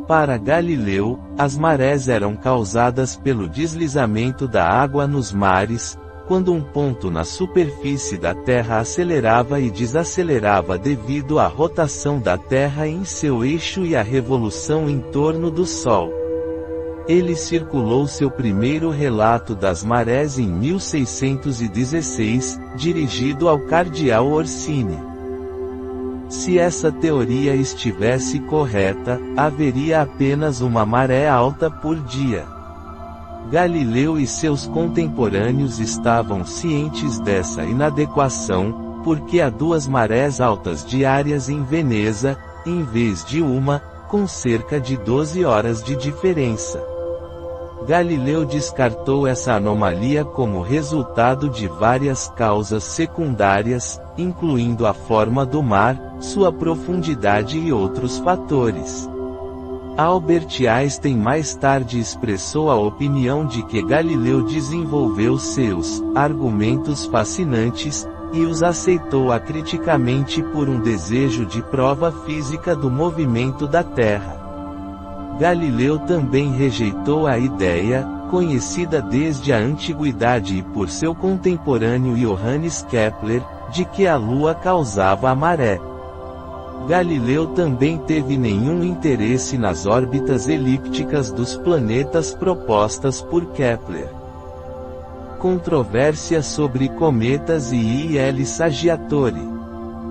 Para Galileu, as marés eram causadas pelo deslizamento da água nos mares, quando um ponto na superfície da Terra acelerava e desacelerava devido à rotação da Terra em seu eixo e à revolução em torno do Sol. Ele circulou seu primeiro relato das marés em 1616, dirigido ao cardeal Orsini. Se essa teoria estivesse correta, haveria apenas uma maré alta por dia. Galileu e seus contemporâneos estavam cientes dessa inadequação, porque há duas marés altas diárias em Veneza, em vez de uma, com cerca de 12 horas de diferença. Galileu descartou essa anomalia como resultado de várias causas secundárias, incluindo a forma do mar, sua profundidade e outros fatores. Albert Einstein mais tarde expressou a opinião de que Galileu desenvolveu seus argumentos fascinantes, e os aceitou acriticamente por um desejo de prova física do movimento da Terra. Galileu também rejeitou a ideia, conhecida desde a antiguidade e por seu contemporâneo Johannes Kepler, de que a Lua causava a maré. Galileu também teve nenhum interesse nas órbitas elípticas dos planetas propostas por Kepler. Controvérsia sobre cometas e Il Saggiatore.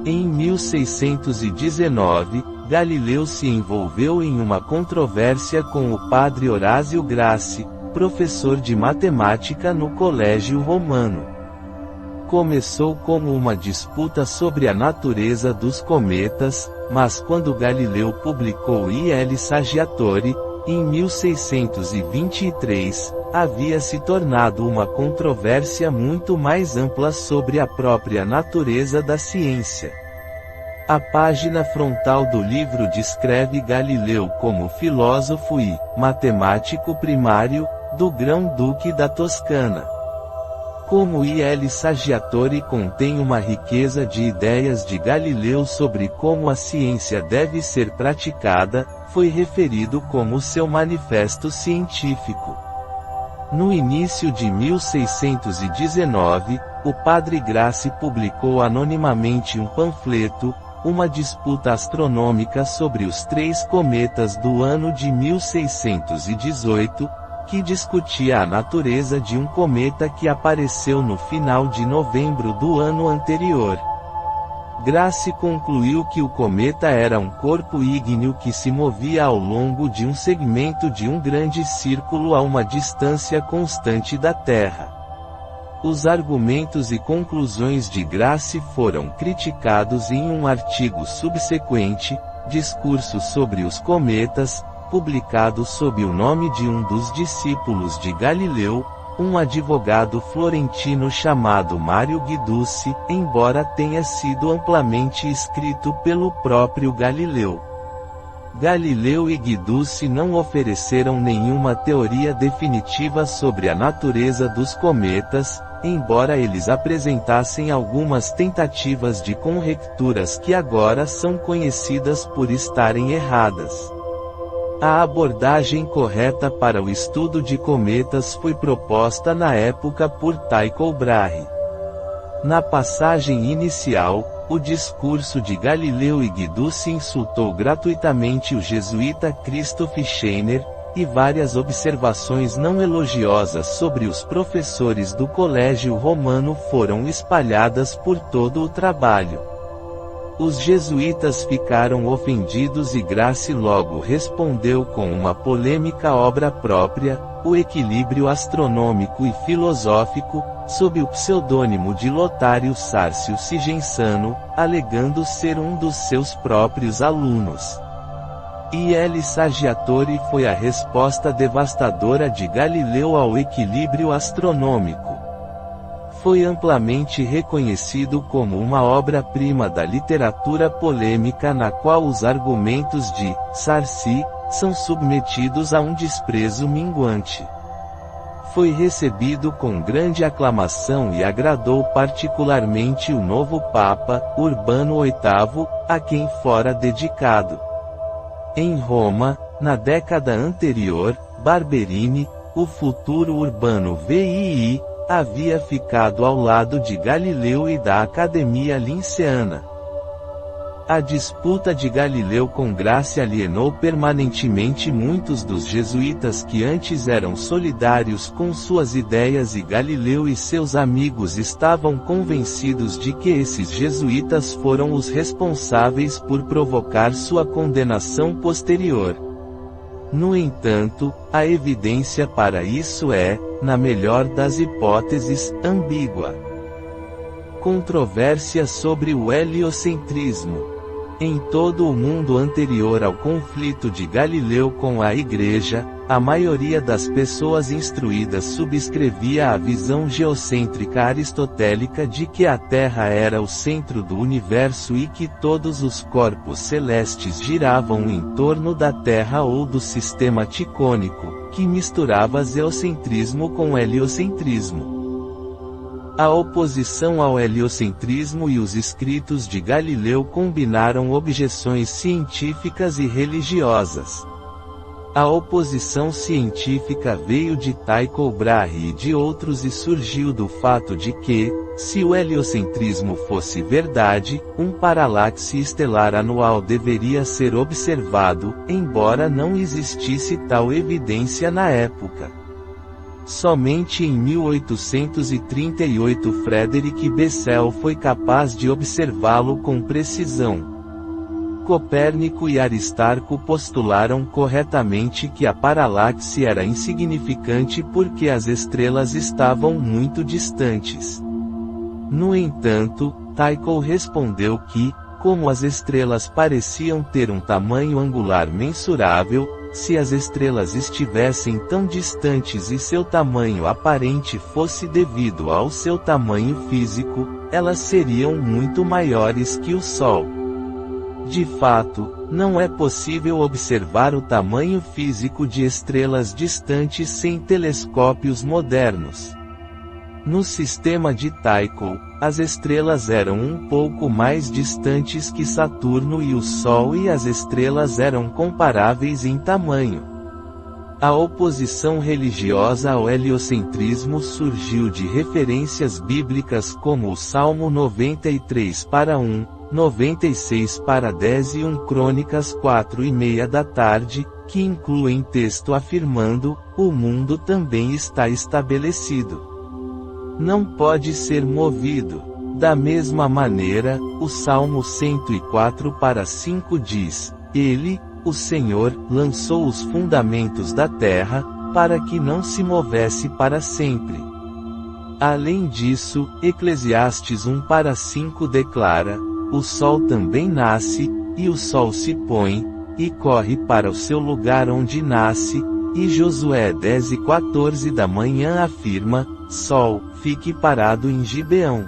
Em 1619, Galileu se envolveu em uma controvérsia com o padre Orazio Grassi, professor de matemática no Colégio Romano. Começou como uma disputa sobre a natureza dos cometas, mas quando Galileu publicou Il Saggiatore, em 1623, havia se tornado uma controvérsia muito mais ampla sobre a própria natureza da ciência. A página frontal do livro descreve Galileu como filósofo e matemático primário do Grão-Duque da Toscana. Como Il Saggiatore contém uma riqueza de ideias de Galileu sobre como a ciência deve ser praticada, foi referido como seu manifesto científico. No início de 1619, o padre Grassi publicou anonimamente um panfleto, uma disputa astronômica sobre os 3 cometas do ano de 1618, que discutia a natureza de um cometa que apareceu no final de novembro do ano anterior. Grassi concluiu que o cometa era um corpo ígneo que se movia ao longo de um segmento de um grande círculo a uma distância constante da Terra. Os argumentos e conclusões de Grassi foram criticados em um artigo subsequente, Discurso sobre os Cometas, publicado sob o nome de um dos discípulos de Galileu, um advogado florentino chamado Mário Guiducci, embora tenha sido amplamente escrito pelo próprio Galileu. Galileu e Guiducci não ofereceram nenhuma teoria definitiva sobre a natureza dos cometas, embora eles apresentassem algumas tentativas de conjecturas que agora são conhecidas por estarem erradas. A abordagem correta para o estudo de cometas foi proposta na época por Tycho Brahe. Na passagem inicial, o discurso de Galileu e Guiducci insultou gratuitamente o jesuíta Christoph Scheiner, e várias observações não elogiosas sobre os professores do Colégio Romano foram espalhadas por todo o trabalho. Os jesuítas ficaram ofendidos e Grassi logo respondeu com uma polêmica obra própria, O Equilíbrio Astronômico e Filosófico, sob o pseudônimo de Lotário Sárcio Sigensano, alegando ser um dos seus próprios alunos. Il Saggiatore foi a resposta devastadora de Galileu ao equilíbrio astronômico. Foi amplamente reconhecido como uma obra-prima da literatura polêmica na qual os argumentos de Sarsi são submetidos a um desprezo minguante. Foi recebido com grande aclamação e agradou particularmente o novo Papa, Urbano VIII, a quem fora dedicado. Em Roma, na década anterior, Barberini, o futuro Urbano VII, havia ficado ao lado de Galileu e da Academia Linceana. A disputa de Galileu com Grassi alienou permanentemente muitos dos jesuítas que antes eram solidários com suas ideias, e Galileu e seus amigos estavam convencidos de que esses jesuítas foram os responsáveis por provocar sua condenação posterior. No entanto, a evidência para isso é, na melhor das hipóteses, ambígua. Controvérsia sobre o heliocentrismo. Em todo o mundo anterior ao conflito de Galileu com a Igreja, a maioria das pessoas instruídas subscrevia a visão geocêntrica aristotélica de que a Terra era o centro do universo e que todos os corpos celestes giravam em torno da Terra ou do sistema ticônico, que misturava geocentrismo com heliocentrismo. A oposição ao heliocentrismo e os escritos de Galileu combinaram objeções científicas e religiosas. A oposição científica veio de Tycho Brahe e de outros e surgiu do fato de que, se o heliocentrismo fosse verdade, um paralaxe estelar anual deveria ser observado, embora não existisse tal evidência na época. Somente em 1838 Frederick Bessel foi capaz de observá-lo com precisão. Copérnico e Aristarco postularam corretamente que a paralaxe era insignificante porque as estrelas estavam muito distantes. No entanto, Tycho respondeu que, como as estrelas pareciam ter um tamanho angular mensurável, se as estrelas estivessem tão distantes e seu tamanho aparente fosse devido ao seu tamanho físico, elas seriam muito maiores que o Sol. De fato, não é possível observar o tamanho físico de estrelas distantes sem telescópios modernos. No sistema de Tycho, as estrelas eram um pouco mais distantes que Saturno e o Sol e as estrelas eram comparáveis em tamanho. A oposição religiosa ao heliocentrismo surgiu de referências bíblicas como o Salmo 93:1, 96:10 e 1 Crônicas 4:30 da tarde, que incluem texto afirmando: o mundo também está estabelecido. Não pode ser movido. Da mesma maneira, o Salmo 104:5 diz: Ele, o Senhor, lançou os fundamentos da terra, para que não se movesse para sempre. Além disso, Eclesiastes 1:5 declara: o sol também nasce, e o sol se põe, e corre para o seu lugar onde nasce, e Josué 10:14 da manhã afirma: Sol, fique parado em Gibeão.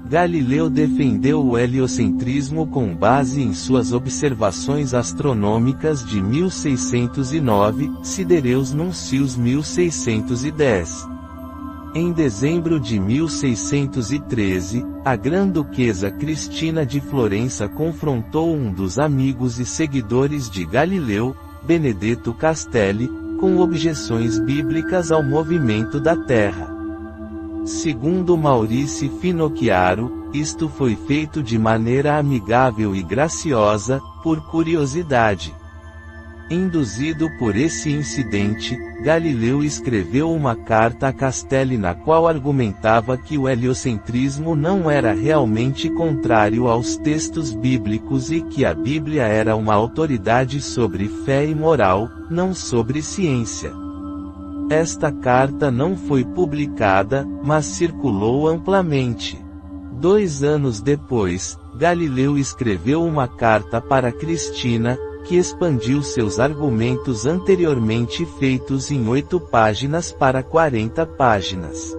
Galileu defendeu o heliocentrismo com base em suas observações astronômicas de 1609, Sidereus Nuncius 1610. Em dezembro de 1613, a Grã-Duquesa Cristina de Florença confrontou um dos amigos e seguidores de Galileu, Benedetto Castelli, com objeções bíblicas ao movimento da Terra. Segundo Maurice Finocchiaro, isto foi feito de maneira amigável e graciosa, por curiosidade. Induzido por esse incidente, Galileu escreveu uma carta a Castelli na qual argumentava que o heliocentrismo não era realmente contrário aos textos bíblicos e que a Bíblia era uma autoridade sobre fé e moral, não sobre ciência. Esta carta não foi publicada, mas circulou amplamente. 2 anos depois, Galileu escreveu uma carta para Cristina, que expandiu seus argumentos anteriormente feitos em 8 páginas para 40 páginas.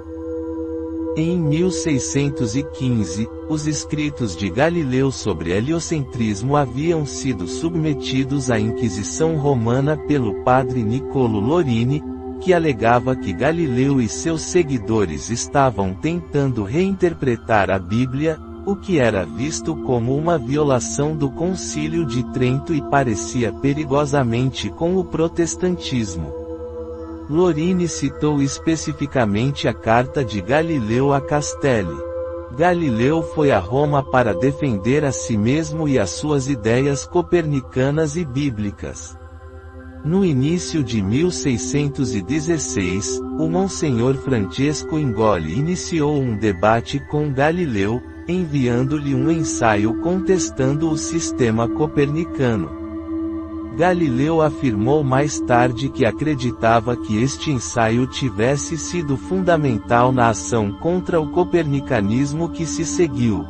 Em 1615, os escritos de Galileu sobre heliocentrismo haviam sido submetidos à Inquisição Romana pelo padre Niccolo Lorini, que alegava que Galileu e seus seguidores estavam tentando reinterpretar a Bíblia, o que era visto como uma violação do Concílio de Trento e parecia perigosamente com o protestantismo. Lorini citou especificamente a carta de Galileu a Castelli. Galileu foi a Roma para defender a si mesmo e as suas ideias copernicanas e bíblicas. No início de 1616, o Monsenhor Francesco Ingoli iniciou um debate com Galileu, enviando-lhe um ensaio contestando o sistema copernicano. Galileu afirmou mais tarde que acreditava que este ensaio tivesse sido fundamental na ação contra o copernicanismo que se seguiu.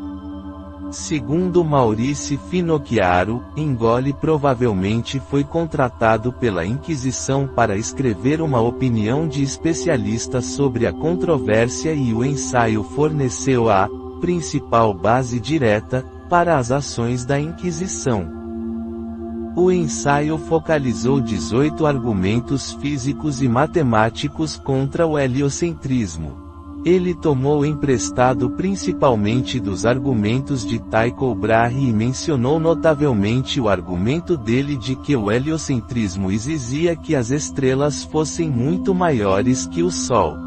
Segundo Maurice Finocchiaro, Ingoli provavelmente foi contratado pela Inquisição para escrever uma opinião de especialista sobre a controvérsia e o ensaio forneceu a principal base direta para as ações da Inquisição. O ensaio focalizou 18 argumentos físicos e matemáticos contra o heliocentrismo. Ele tomou emprestado principalmente dos argumentos de Tycho Brahe e mencionou notavelmente o argumento dele de que o heliocentrismo exigia que as estrelas fossem muito maiores que o Sol.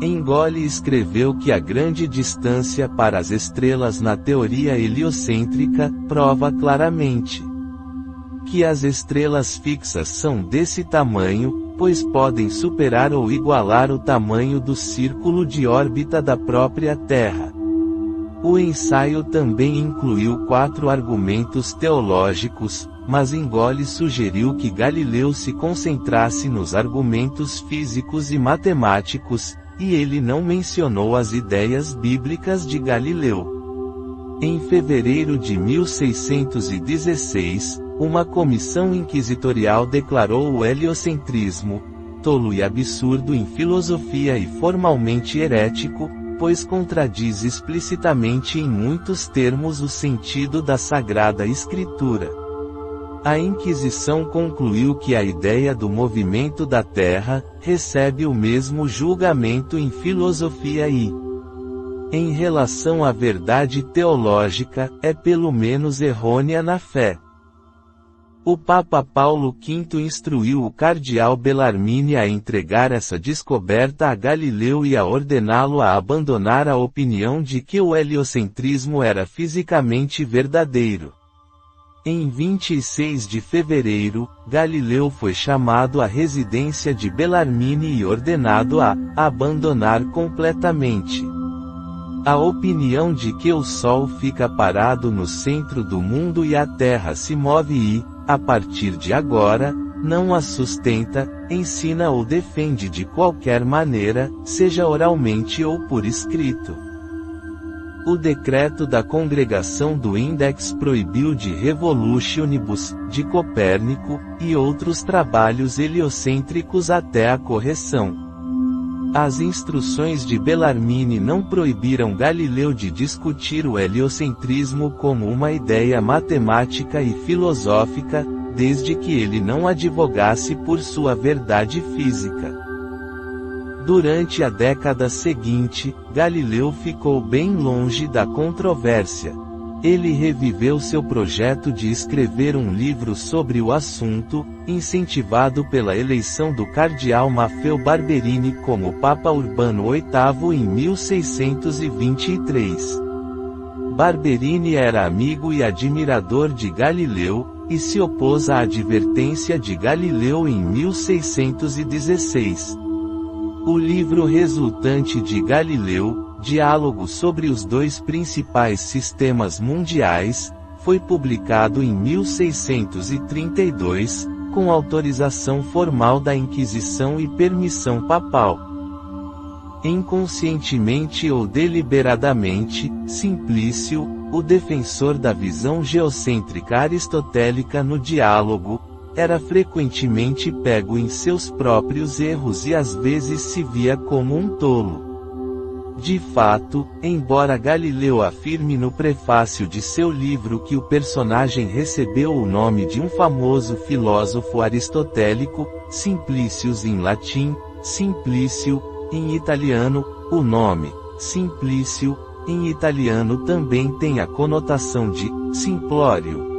Ingoli escreveu que a grande distância para as estrelas na teoria heliocêntrica prova claramente que as estrelas fixas são desse tamanho, pois podem superar ou igualar o tamanho do círculo de órbita da própria Terra. O ensaio também incluiu 4 argumentos teológicos, mas Ingoli sugeriu que Galileu se concentrasse nos argumentos físicos e matemáticos, e ele não mencionou as ideias bíblicas de Galileu. Em fevereiro de 1616, uma comissão inquisitorial declarou o heliocentrismo tolo e absurdo em filosofia e formalmente herético, pois contradiz explicitamente em muitos termos o sentido da Sagrada Escritura. A Inquisição concluiu que a ideia do movimento da Terra recebe o mesmo julgamento em filosofia e, em relação à verdade teológica, é pelo menos errônea na fé. O Papa Paulo V instruiu o cardeal Bellarmine a entregar essa descoberta a Galileu e a ordená-lo a abandonar a opinião de que o heliocentrismo era fisicamente verdadeiro. Em 26 de fevereiro, Galileu foi chamado à residência de Bellarmine e ordenado a abandonar completamente a opinião de que o Sol fica parado no centro do mundo e a Terra se move e, a partir de agora, não a sustenta, ensina ou defende de qualquer maneira, seja oralmente ou por escrito. O decreto da Congregação do Index proibiu de Revolutionibus, de Copérnico, e outros trabalhos heliocêntricos até a correção. As instruções de Bellarmine não proibiram Galileu de discutir o heliocentrismo como uma ideia matemática e filosófica, desde que ele não advogasse por sua verdade física. Durante a década seguinte, Galileu ficou bem longe da controvérsia. Ele reviveu seu projeto de escrever um livro sobre o assunto, incentivado pela eleição do cardeal Maffeo Barberini como Papa Urbano VIII em 1623. Barberini era amigo e admirador de Galileu, e se opôs à advertência de Galileu em 1616. O livro resultante de Galileu, Diálogo sobre os dois principais sistemas mundiais, foi publicado em 1632, com autorização formal da Inquisição e permissão papal. Inconscientemente ou deliberadamente, Simplício, o defensor da visão geocêntrica aristotélica no diálogo, era frequentemente pego em seus próprios erros e às vezes se via como um tolo. De fato, embora Galileu afirme no prefácio de seu livro que o personagem recebeu o nome de um famoso filósofo aristotélico, Simplicius em latim, Simplício, em italiano, o nome, Simplício, em italiano também tem a conotação de simplório.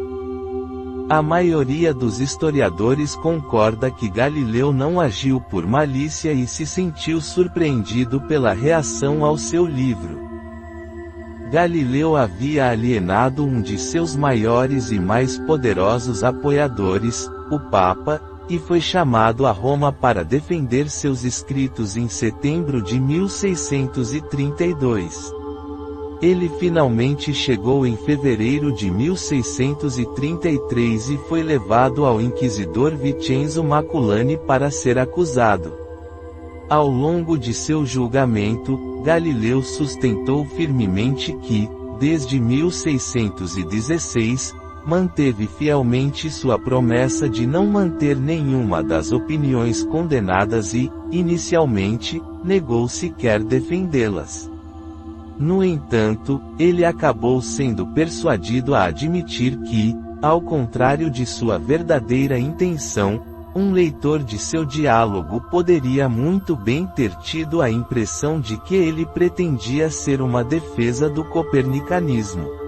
A maioria dos historiadores concorda que Galileu não agiu por malícia e se sentiu surpreendido pela reação ao seu livro. Galileu havia alienado um de seus maiores e mais poderosos apoiadores, o Papa, e foi chamado a Roma para defender seus escritos em setembro de 1632. Ele finalmente chegou em fevereiro de 1633 e foi levado ao inquisidor Vincenzo Maculani para ser acusado. Ao longo de seu julgamento, Galileu sustentou firmemente que, desde 1616, manteve fielmente sua promessa de não manter nenhuma das opiniões condenadas e, inicialmente, negou sequer defendê-las. No entanto, ele acabou sendo persuadido a admitir que, ao contrário de sua verdadeira intenção, um leitor de seu diálogo poderia muito bem ter tido a impressão de que ele pretendia ser uma defesa do copernicanismo.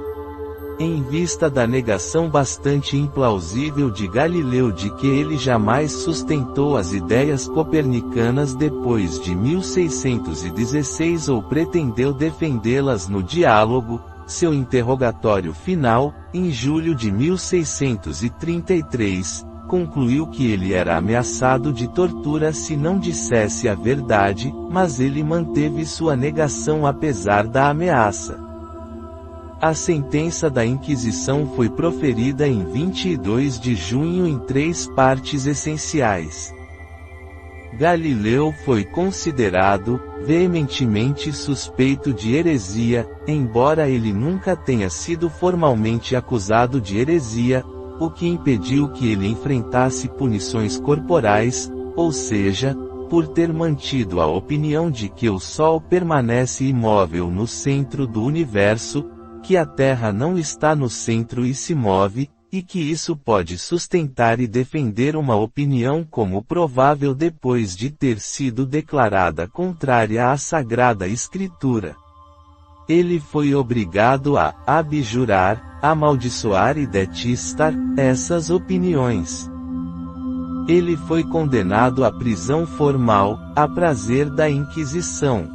Em vista da negação bastante implausível de Galileu de que ele jamais sustentou as ideias copernicanas depois de 1616 ou pretendeu defendê-las no diálogo, seu interrogatório final, em julho de 1633, concluiu que ele era ameaçado de tortura se não dissesse a verdade, mas ele manteve sua negação apesar da ameaça. A sentença da Inquisição foi proferida em 22 de junho em 3 partes essenciais. Galileu foi considerado veementemente suspeito de heresia, embora ele nunca tenha sido formalmente acusado de heresia, o que impediu que ele enfrentasse punições corporais, ou seja, por ter mantido a opinião de que o Sol permanece imóvel no centro do universo, que a Terra não está no centro e se move, e que isso pode sustentar e defender uma opinião como provável depois de ter sido declarada contrária à Sagrada Escritura. Ele foi obrigado a abjurar, amaldiçoar e detestar essas opiniões. Ele foi condenado à prisão formal, a prazer da Inquisição.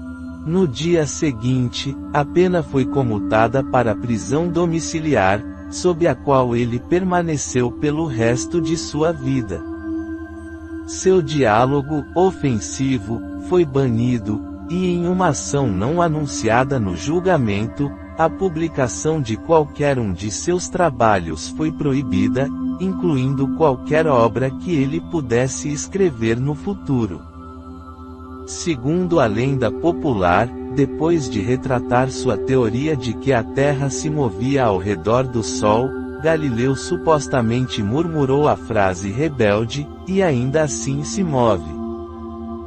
No dia seguinte, a pena foi comutada para prisão domiciliar, sob a qual ele permaneceu pelo resto de sua vida. Seu diálogo ofensivo foi banido, e em uma ação não anunciada no julgamento, a publicação de qualquer um de seus trabalhos foi proibida, incluindo qualquer obra que ele pudesse escrever no futuro. Segundo a lenda popular, depois de retratar sua teoria de que a Terra se movia ao redor do Sol, Galileu supostamente murmurou a frase rebelde, e ainda assim se move.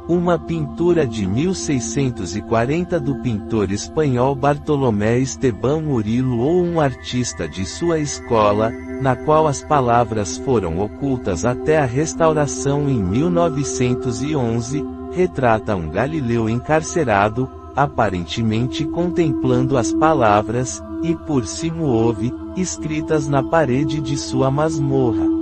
Uma pintura de 1640 do pintor espanhol Bartolomé Esteban Murillo ou um artista de sua escola, na qual as palavras foram ocultas até a restauração em 1911, retrata um Galileu encarcerado, aparentemente contemplando as palavras, e por cima ouve, escritas na parede de sua masmorra.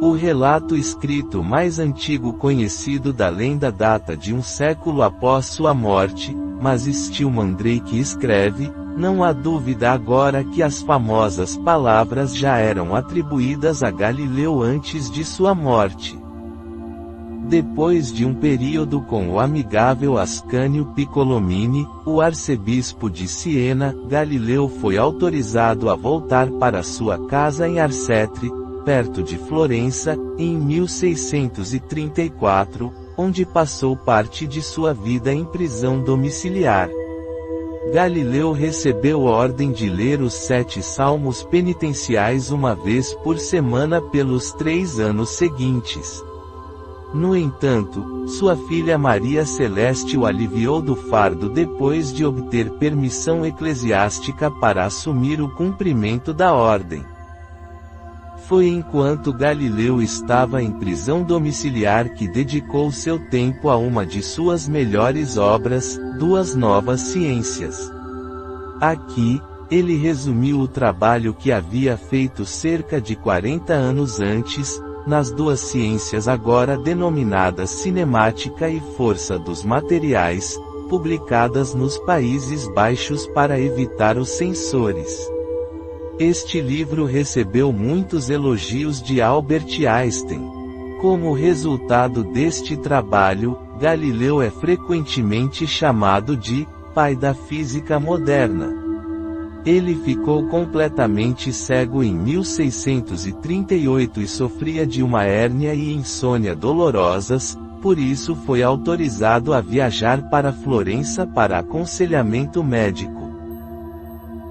O relato escrito mais antigo conhecido da lenda data de um século após sua morte, mas Stillman Drake escreve, não há dúvida agora que as famosas palavras já eram atribuídas a Galileu antes de sua morte. Depois de um período com o amigável Ascânio Piccolomini, o arcebispo de Siena, Galileu foi autorizado a voltar para sua casa em Arcetri, perto de Florença, em 1634, onde passou parte de sua vida em prisão domiciliar. Galileu recebeu ordem de ler os 7 salmos penitenciais uma vez por semana pelos 3 anos seguintes. No entanto, sua filha Maria Celeste o aliviou do fardo depois de obter permissão eclesiástica para assumir o cumprimento da ordem. Foi enquanto Galileu estava em prisão domiciliar que dedicou seu tempo a uma de suas melhores obras, Duas Novas Ciências. Aqui, ele resumiu o trabalho que havia feito cerca de 40 anos antes, nas duas ciências agora denominadas cinemática e força dos materiais, publicadas nos Países Baixos para evitar os censores. Este livro recebeu muitos elogios de Albert Einstein. Como resultado deste trabalho, Galileu é frequentemente chamado de pai da física moderna. Ele ficou completamente cego em 1638 e sofria de uma hérnia e insônia dolorosas, por isso foi autorizado a viajar para Florença para aconselhamento médico.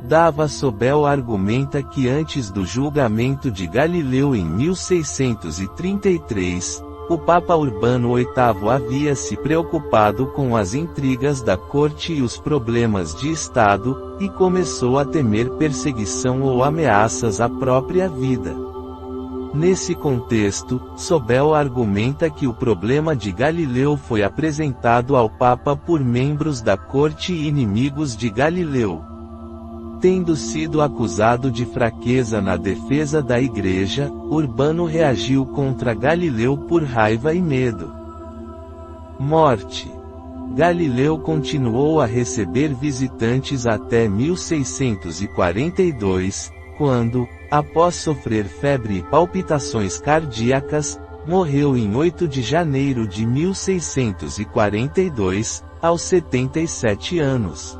Dava Sobel argumenta que antes do julgamento de Galileu em 1633, o Papa Urbano VIII havia se preocupado com as intrigas da corte e os problemas de Estado, e começou a temer perseguição ou ameaças à própria vida. Nesse contexto, Sobel argumenta que o problema de Galileu foi apresentado ao Papa por membros da corte e inimigos de Galileu. Tendo sido acusado de fraqueza na defesa da Igreja, Urbano reagiu contra Galileu por raiva e medo. Morte. Galileu continuou a receber visitantes até 1642, quando, após sofrer febre e palpitações cardíacas, morreu em 8 de janeiro de 1642, aos 77 anos.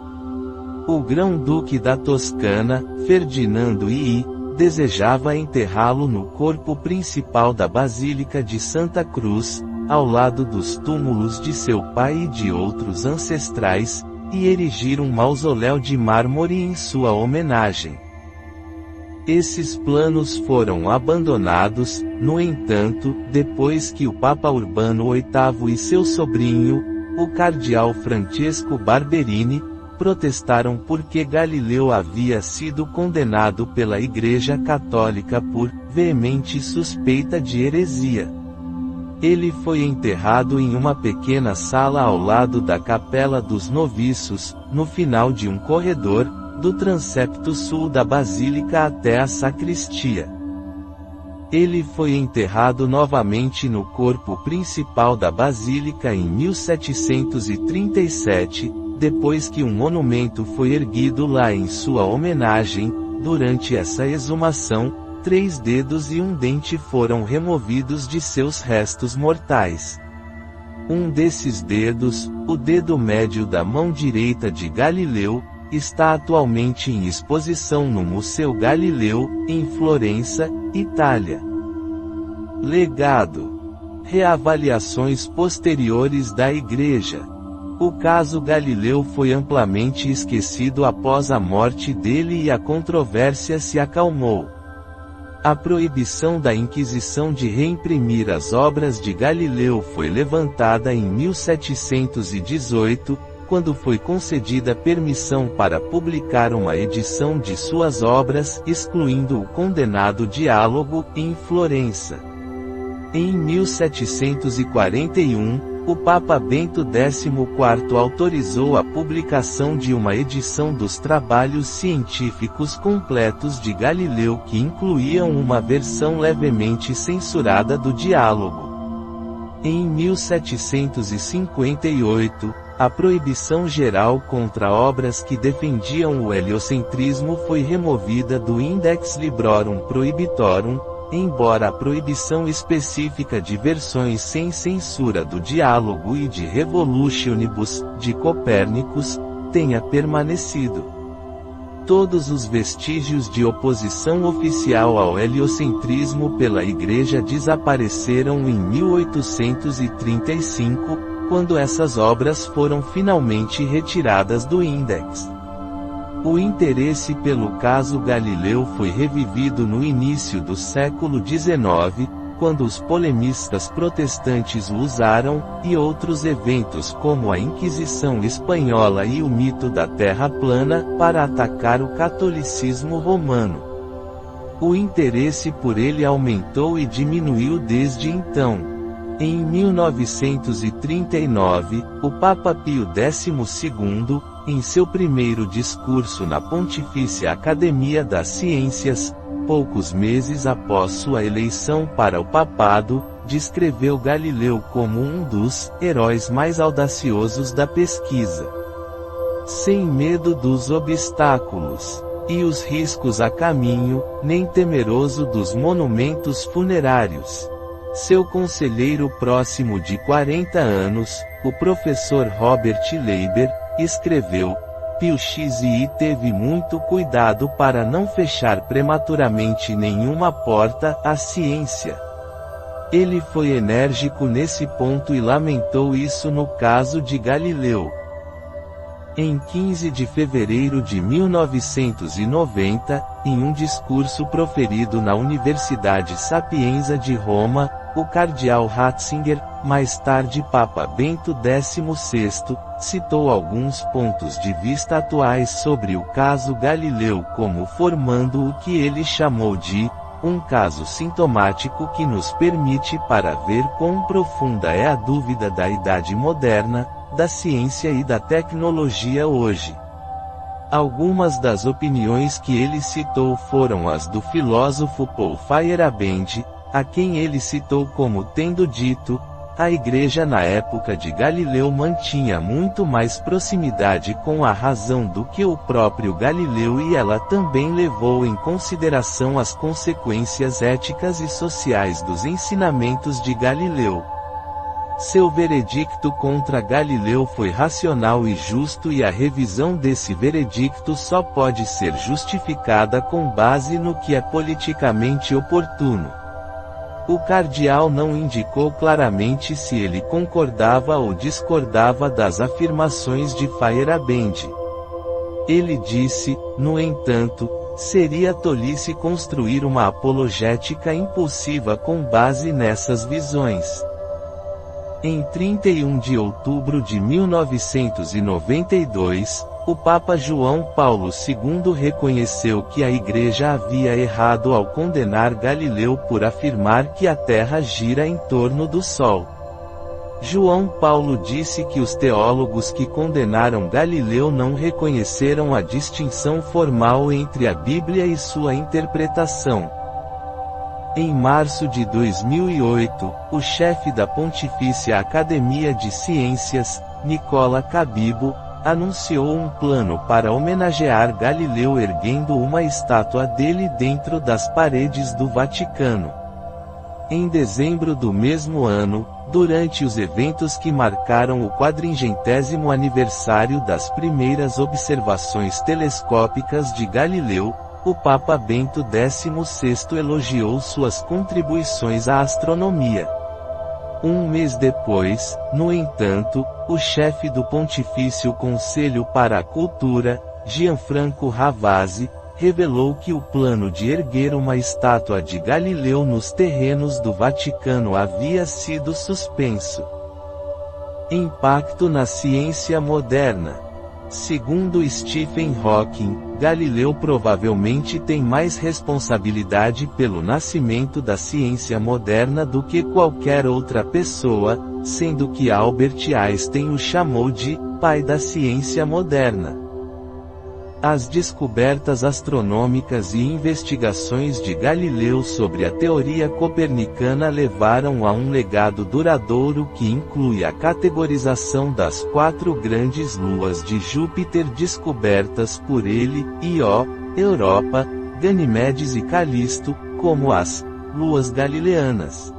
O grão-duque da Toscana, Ferdinando II, desejava enterrá-lo no corpo principal da Basílica de Santa Cruz, ao lado dos túmulos de seu pai e de outros ancestrais, e erigir um mausoléu de mármore em sua homenagem. Esses planos foram abandonados, no entanto, depois que o Papa Urbano VIII e seu sobrinho, o cardeal Francesco Barberini, protestaram porque Galileu havia sido condenado pela Igreja Católica por veemente suspeita de heresia. Ele foi enterrado em uma pequena sala ao lado da Capela dos Noviços, no final de um corredor, do transepto sul da Basílica até a sacristia. Ele foi enterrado novamente no corpo principal da Basílica em 1737, depois que um monumento foi erguido lá em sua homenagem. Durante essa exumação, 3 dedos e um dente foram removidos de seus restos mortais. Um desses dedos, o dedo médio da mão direita de Galileu, está atualmente em exposição no Museu Galileu, em Florença, Itália. Legado. Reavaliações posteriores da Igreja. O caso Galileu foi amplamente esquecido após a morte dele e a controvérsia se acalmou. A proibição da Inquisição de reimprimir as obras de Galileu foi levantada em 1718, quando foi concedida permissão para publicar uma edição de suas obras, excluindo o condenado Diálogo, em Florença. Em 1741, o Papa Bento XIV autorizou a publicação de uma edição dos trabalhos científicos completos de Galileu que incluíam uma versão levemente censurada do Diálogo. Em 1758, a proibição geral contra obras que defendiam o heliocentrismo foi removida do Index Librorum Prohibitorum, embora a proibição específica de versões sem censura do Diálogo e de Revolutionibus, de Copérnicus, tenha permanecido. Todos os vestígios de oposição oficial ao heliocentrismo pela Igreja desapareceram em 1835, quando essas obras foram finalmente retiradas do Index. O interesse pelo caso Galileu foi revivido no início do século XIX, quando os polemistas protestantes o usaram, e outros eventos como a Inquisição Espanhola e o mito da Terra plana, para atacar o catolicismo romano. O interesse por ele aumentou e diminuiu desde então. Em 1939, o Papa Pio XII, em seu primeiro discurso na Pontifícia Academia das Ciências, poucos meses após sua eleição para o papado, descreveu Galileu como um dos heróis mais audaciosos da pesquisa. Sem medo dos obstáculos e os riscos a caminho, nem temeroso dos monumentos funerários. Seu conselheiro próximo de 40 anos, o professor Robert Leiber, escreveu: Pio XI teve muito cuidado para não fechar prematuramente nenhuma porta à ciência. Ele foi enérgico nesse ponto e lamentou isso no caso de Galileu. Em 15 de fevereiro de 1990, em um discurso proferido na Universidade Sapienza de Roma, o cardeal Ratzinger, mais tarde Papa Bento XVI, citou alguns pontos de vista atuais sobre o caso Galileu como formando o que ele chamou de um caso sintomático que nos permite para ver quão profunda é a dúvida da idade moderna, da ciência e da tecnologia hoje. Algumas das opiniões que ele citou foram as do filósofo Paul Feyerabend, a quem ele citou como tendo dito: A Igreja na época de Galileu mantinha muito mais proximidade com a razão do que o próprio Galileu, e ela também levou em consideração as consequências éticas e sociais dos ensinamentos de Galileu. Seu veredicto contra Galileu foi racional e justo, e a revisão desse veredicto só pode ser justificada com base no que é politicamente oportuno. O cardeal não indicou claramente se ele concordava ou discordava das afirmações de Feyerabend. Ele disse, no entanto, seria tolice construir uma apologética impulsiva com base nessas visões. Em 31 de outubro de 1992, o Papa João Paulo II reconheceu que a Igreja havia errado ao condenar Galileu por afirmar que a Terra gira em torno do Sol. João Paulo disse que os teólogos que condenaram Galileu não reconheceram a distinção formal entre a Bíblia e sua interpretação. Em março de 2008, o chefe da Pontifícia Academia de Ciências, Nicola Cabibbo, anunciou um plano para homenagear Galileu erguendo uma estátua dele dentro das paredes do Vaticano. Em dezembro do mesmo ano, durante os eventos que marcaram o 400º aniversário das primeiras observações telescópicas de Galileu, o Papa Bento XVI elogiou suas contribuições à astronomia. Um mês depois, no entanto, o chefe do Pontifício Conselho para a Cultura, Gianfranco Ravasi, revelou que o plano de erguer uma estátua de Galileu nos terrenos do Vaticano havia sido suspenso. Impacto na ciência moderna. Segundo Stephen Hawking, Galileu provavelmente tem mais responsabilidade pelo nascimento da ciência moderna do que qualquer outra pessoa, sendo que Albert Einstein o chamou de pai da ciência moderna. As descobertas astronômicas e investigações de Galileu sobre a teoria copernicana levaram a um legado duradouro que inclui a categorização das 4 grandes luas de Júpiter descobertas por ele, Io, Europa, Ganimedes e Calisto, como as luas galileanas.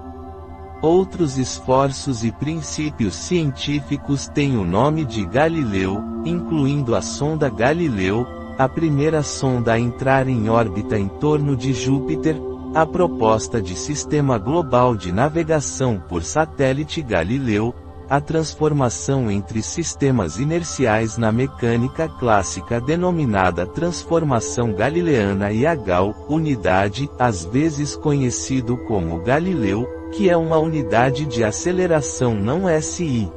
Outros esforços e princípios científicos têm o nome de Galileu, incluindo a sonda Galileu, a primeira sonda a entrar em órbita em torno de Júpiter, a proposta de Sistema Global de Navegação por Satélite Galileu, a transformação entre sistemas inerciais na mecânica clássica denominada transformação galileana e a GAU, unidade, às vezes conhecido como Galileu, que é uma unidade de aceleração não SI.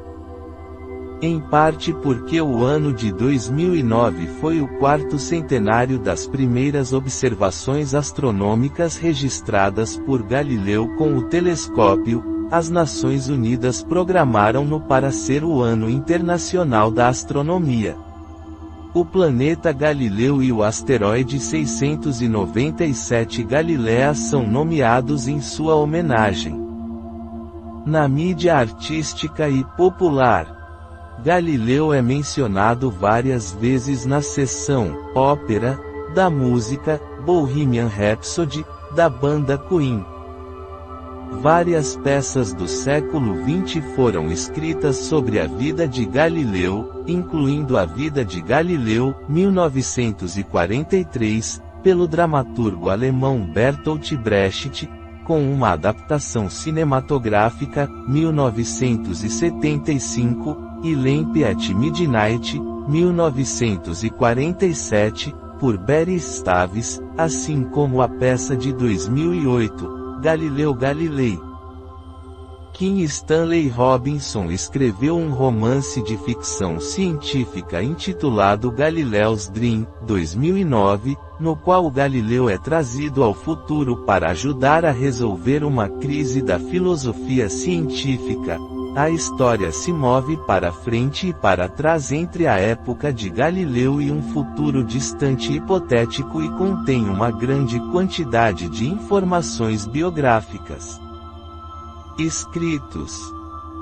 Em parte porque o ano de 2009 foi o 4º centenário das primeiras observações astronômicas registradas por Galileu com o telescópio, as Nações Unidas programaram-no para ser o Ano Internacional da Astronomia. O planeta Galileu e o asteroide 697 Galileia são nomeados em sua homenagem. Na mídia artística e popular, Galileu é mencionado várias vezes na seção ópera da música Bohemian Rhapsody da banda Queen. Várias peças do século XX foram escritas sobre a vida de Galileu, incluindo A Vida de Galileu, 1943, pelo dramaturgo alemão Bertolt Brecht, com uma adaptação cinematográfica, 1975, e Lamp at Midnight, 1947, por Barry Staves, assim como a peça de 2008, Galileu Galilei. Kim Stanley Robinson escreveu um romance de ficção científica intitulado Galileo's Dream, 2009, no qual Galileu é trazido ao futuro para ajudar a resolver uma crise da filosofia científica. A história se move para frente e para trás entre a época de Galileu e um futuro distante e hipotético e contém uma grande quantidade de informações biográficas. Escritos.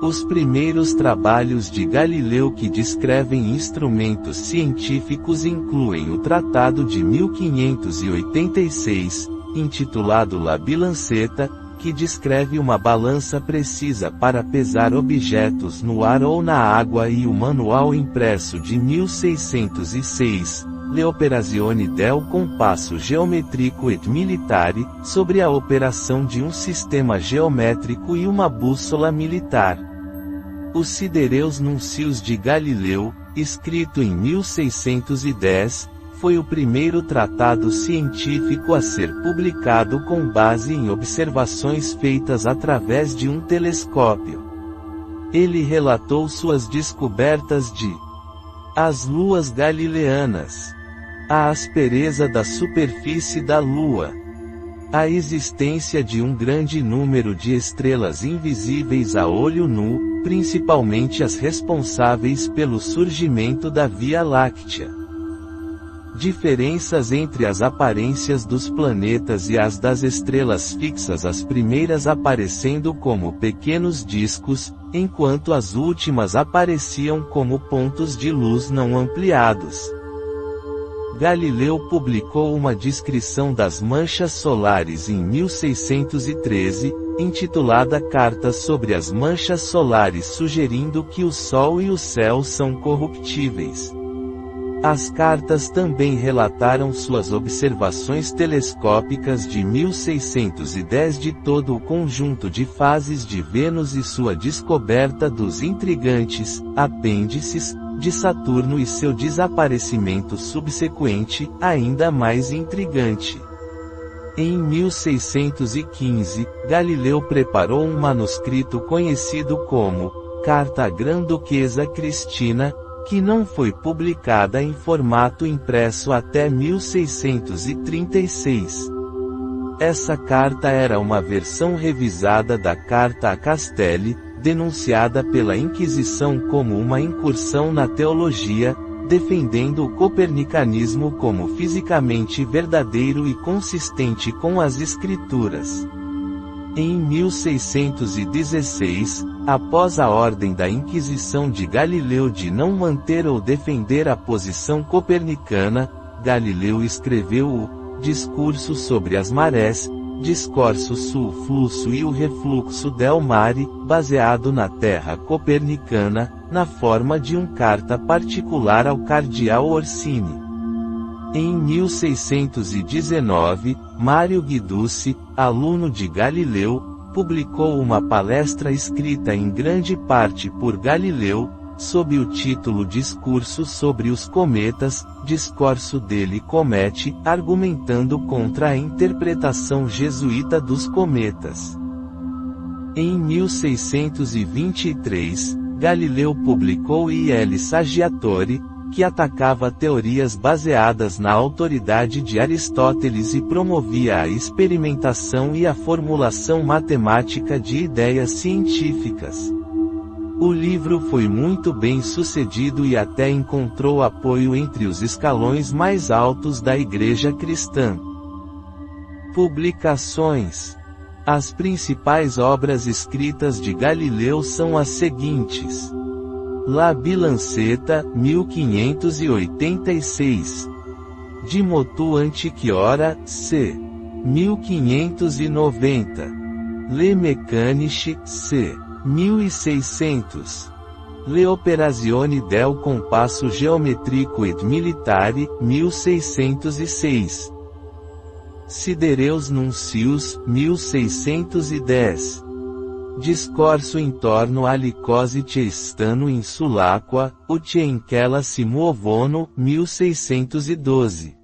Os primeiros trabalhos de Galileu que descrevem instrumentos científicos incluem o Tratado de 1586, intitulado La Bilancetta, que descreve uma balança precisa para pesar objetos no ar ou na água, e o Manual impresso de 1606, Le operazioni del compasso geometrico et militare, sobre a operação de um sistema geométrico e uma bússola militar. Os Sidereus Nuncios de Galileu, escrito em 1610, foi o primeiro tratado científico a ser publicado com base em observações feitas através de um telescópio. Ele relatou suas descobertas de as luas galileanas, a aspereza da superfície da Lua, a existência de um grande número de estrelas invisíveis a olho nu, principalmente as responsáveis pelo surgimento da Via Láctea. Diferenças entre as aparências dos planetas e as das estrelas fixas, as primeiras aparecendo como pequenos discos, enquanto as últimas apareciam como pontos de luz não ampliados. Galileu publicou uma descrição das manchas solares em 1613, intitulada Cartas sobre as Manchas Solares, sugerindo que o Sol e o céu são corruptíveis. As cartas também relataram suas observações telescópicas de 1610 de todo o conjunto de fases de Vênus e sua descoberta dos intrigantes apêndices de Saturno e seu desaparecimento subsequente, ainda mais intrigante. Em 1615, Galileu preparou um manuscrito conhecido como Carta à Grã-Duquesa Cristina, que não foi publicada em formato impresso até 1636. Essa carta era uma versão revisada da Carta a Castelli, denunciada pela Inquisição como uma incursão na teologia, defendendo o copernicanismo como fisicamente verdadeiro e consistente com as Escrituras. Em 1616, após a ordem da Inquisição de Galileu de não manter ou defender a posição copernicana, Galileu escreveu o Discurso sobre as Marés, Discorso sul flusso e o refluxo del mare, baseado na terra copernicana, na forma de um carta particular ao cardeal Orsini. Em 1619, Mário Guiducci, aluno de Galileu, publicou uma palestra escrita em grande parte por Galileu, sob o título Discurso sobre os Cometas, Discorso delle Comete, argumentando contra a interpretação jesuíta dos cometas. Em 1623, Galileu publicou Il Saggiatore, que atacava teorias baseadas na autoridade de Aristóteles e promovia a experimentação e a formulação matemática de ideias científicas. O livro foi muito bem sucedido e até encontrou apoio entre os escalões mais altos da Igreja cristã. Publicações. As principais obras escritas de Galileu são as seguintes: La Bilancetta, 1586. De Motu Antiquiora, c. 1590. Le Mécaniche, c. 1600. Le Operazioni del Compasso Geometrico et Militare, 1606. Sidereus Nuncius, 1610. Discorso intorno alle cose che stanno in sull'acqua, o che in quella si muovono, 1612.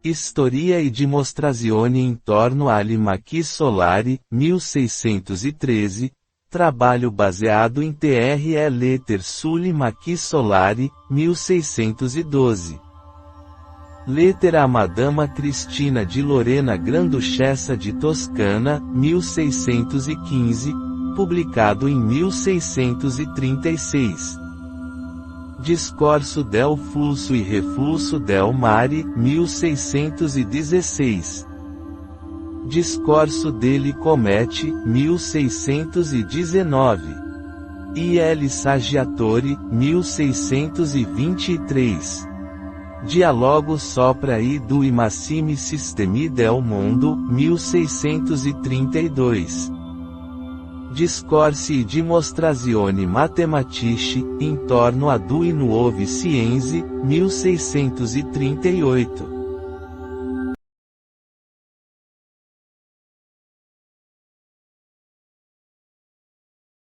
Storia e dimostrazioni intorno alle macchie solari, 1613, trabalho baseado em TRE Letter sulle macchie solari, 1612. Lettera a Madama Cristina de Lorena Granduchessa de Toscana, 1615, publicado em 1636. Discorso del flusso e reflusso del mare, 1616. Discorso delle Comete, 1619. I.L. Saggiatore, 1623. Dialogo sopra i due massimi sistemi del mondo, 1632. Discorsi e dimostrazioni matematici, intorno a due nuove scienze, 1638.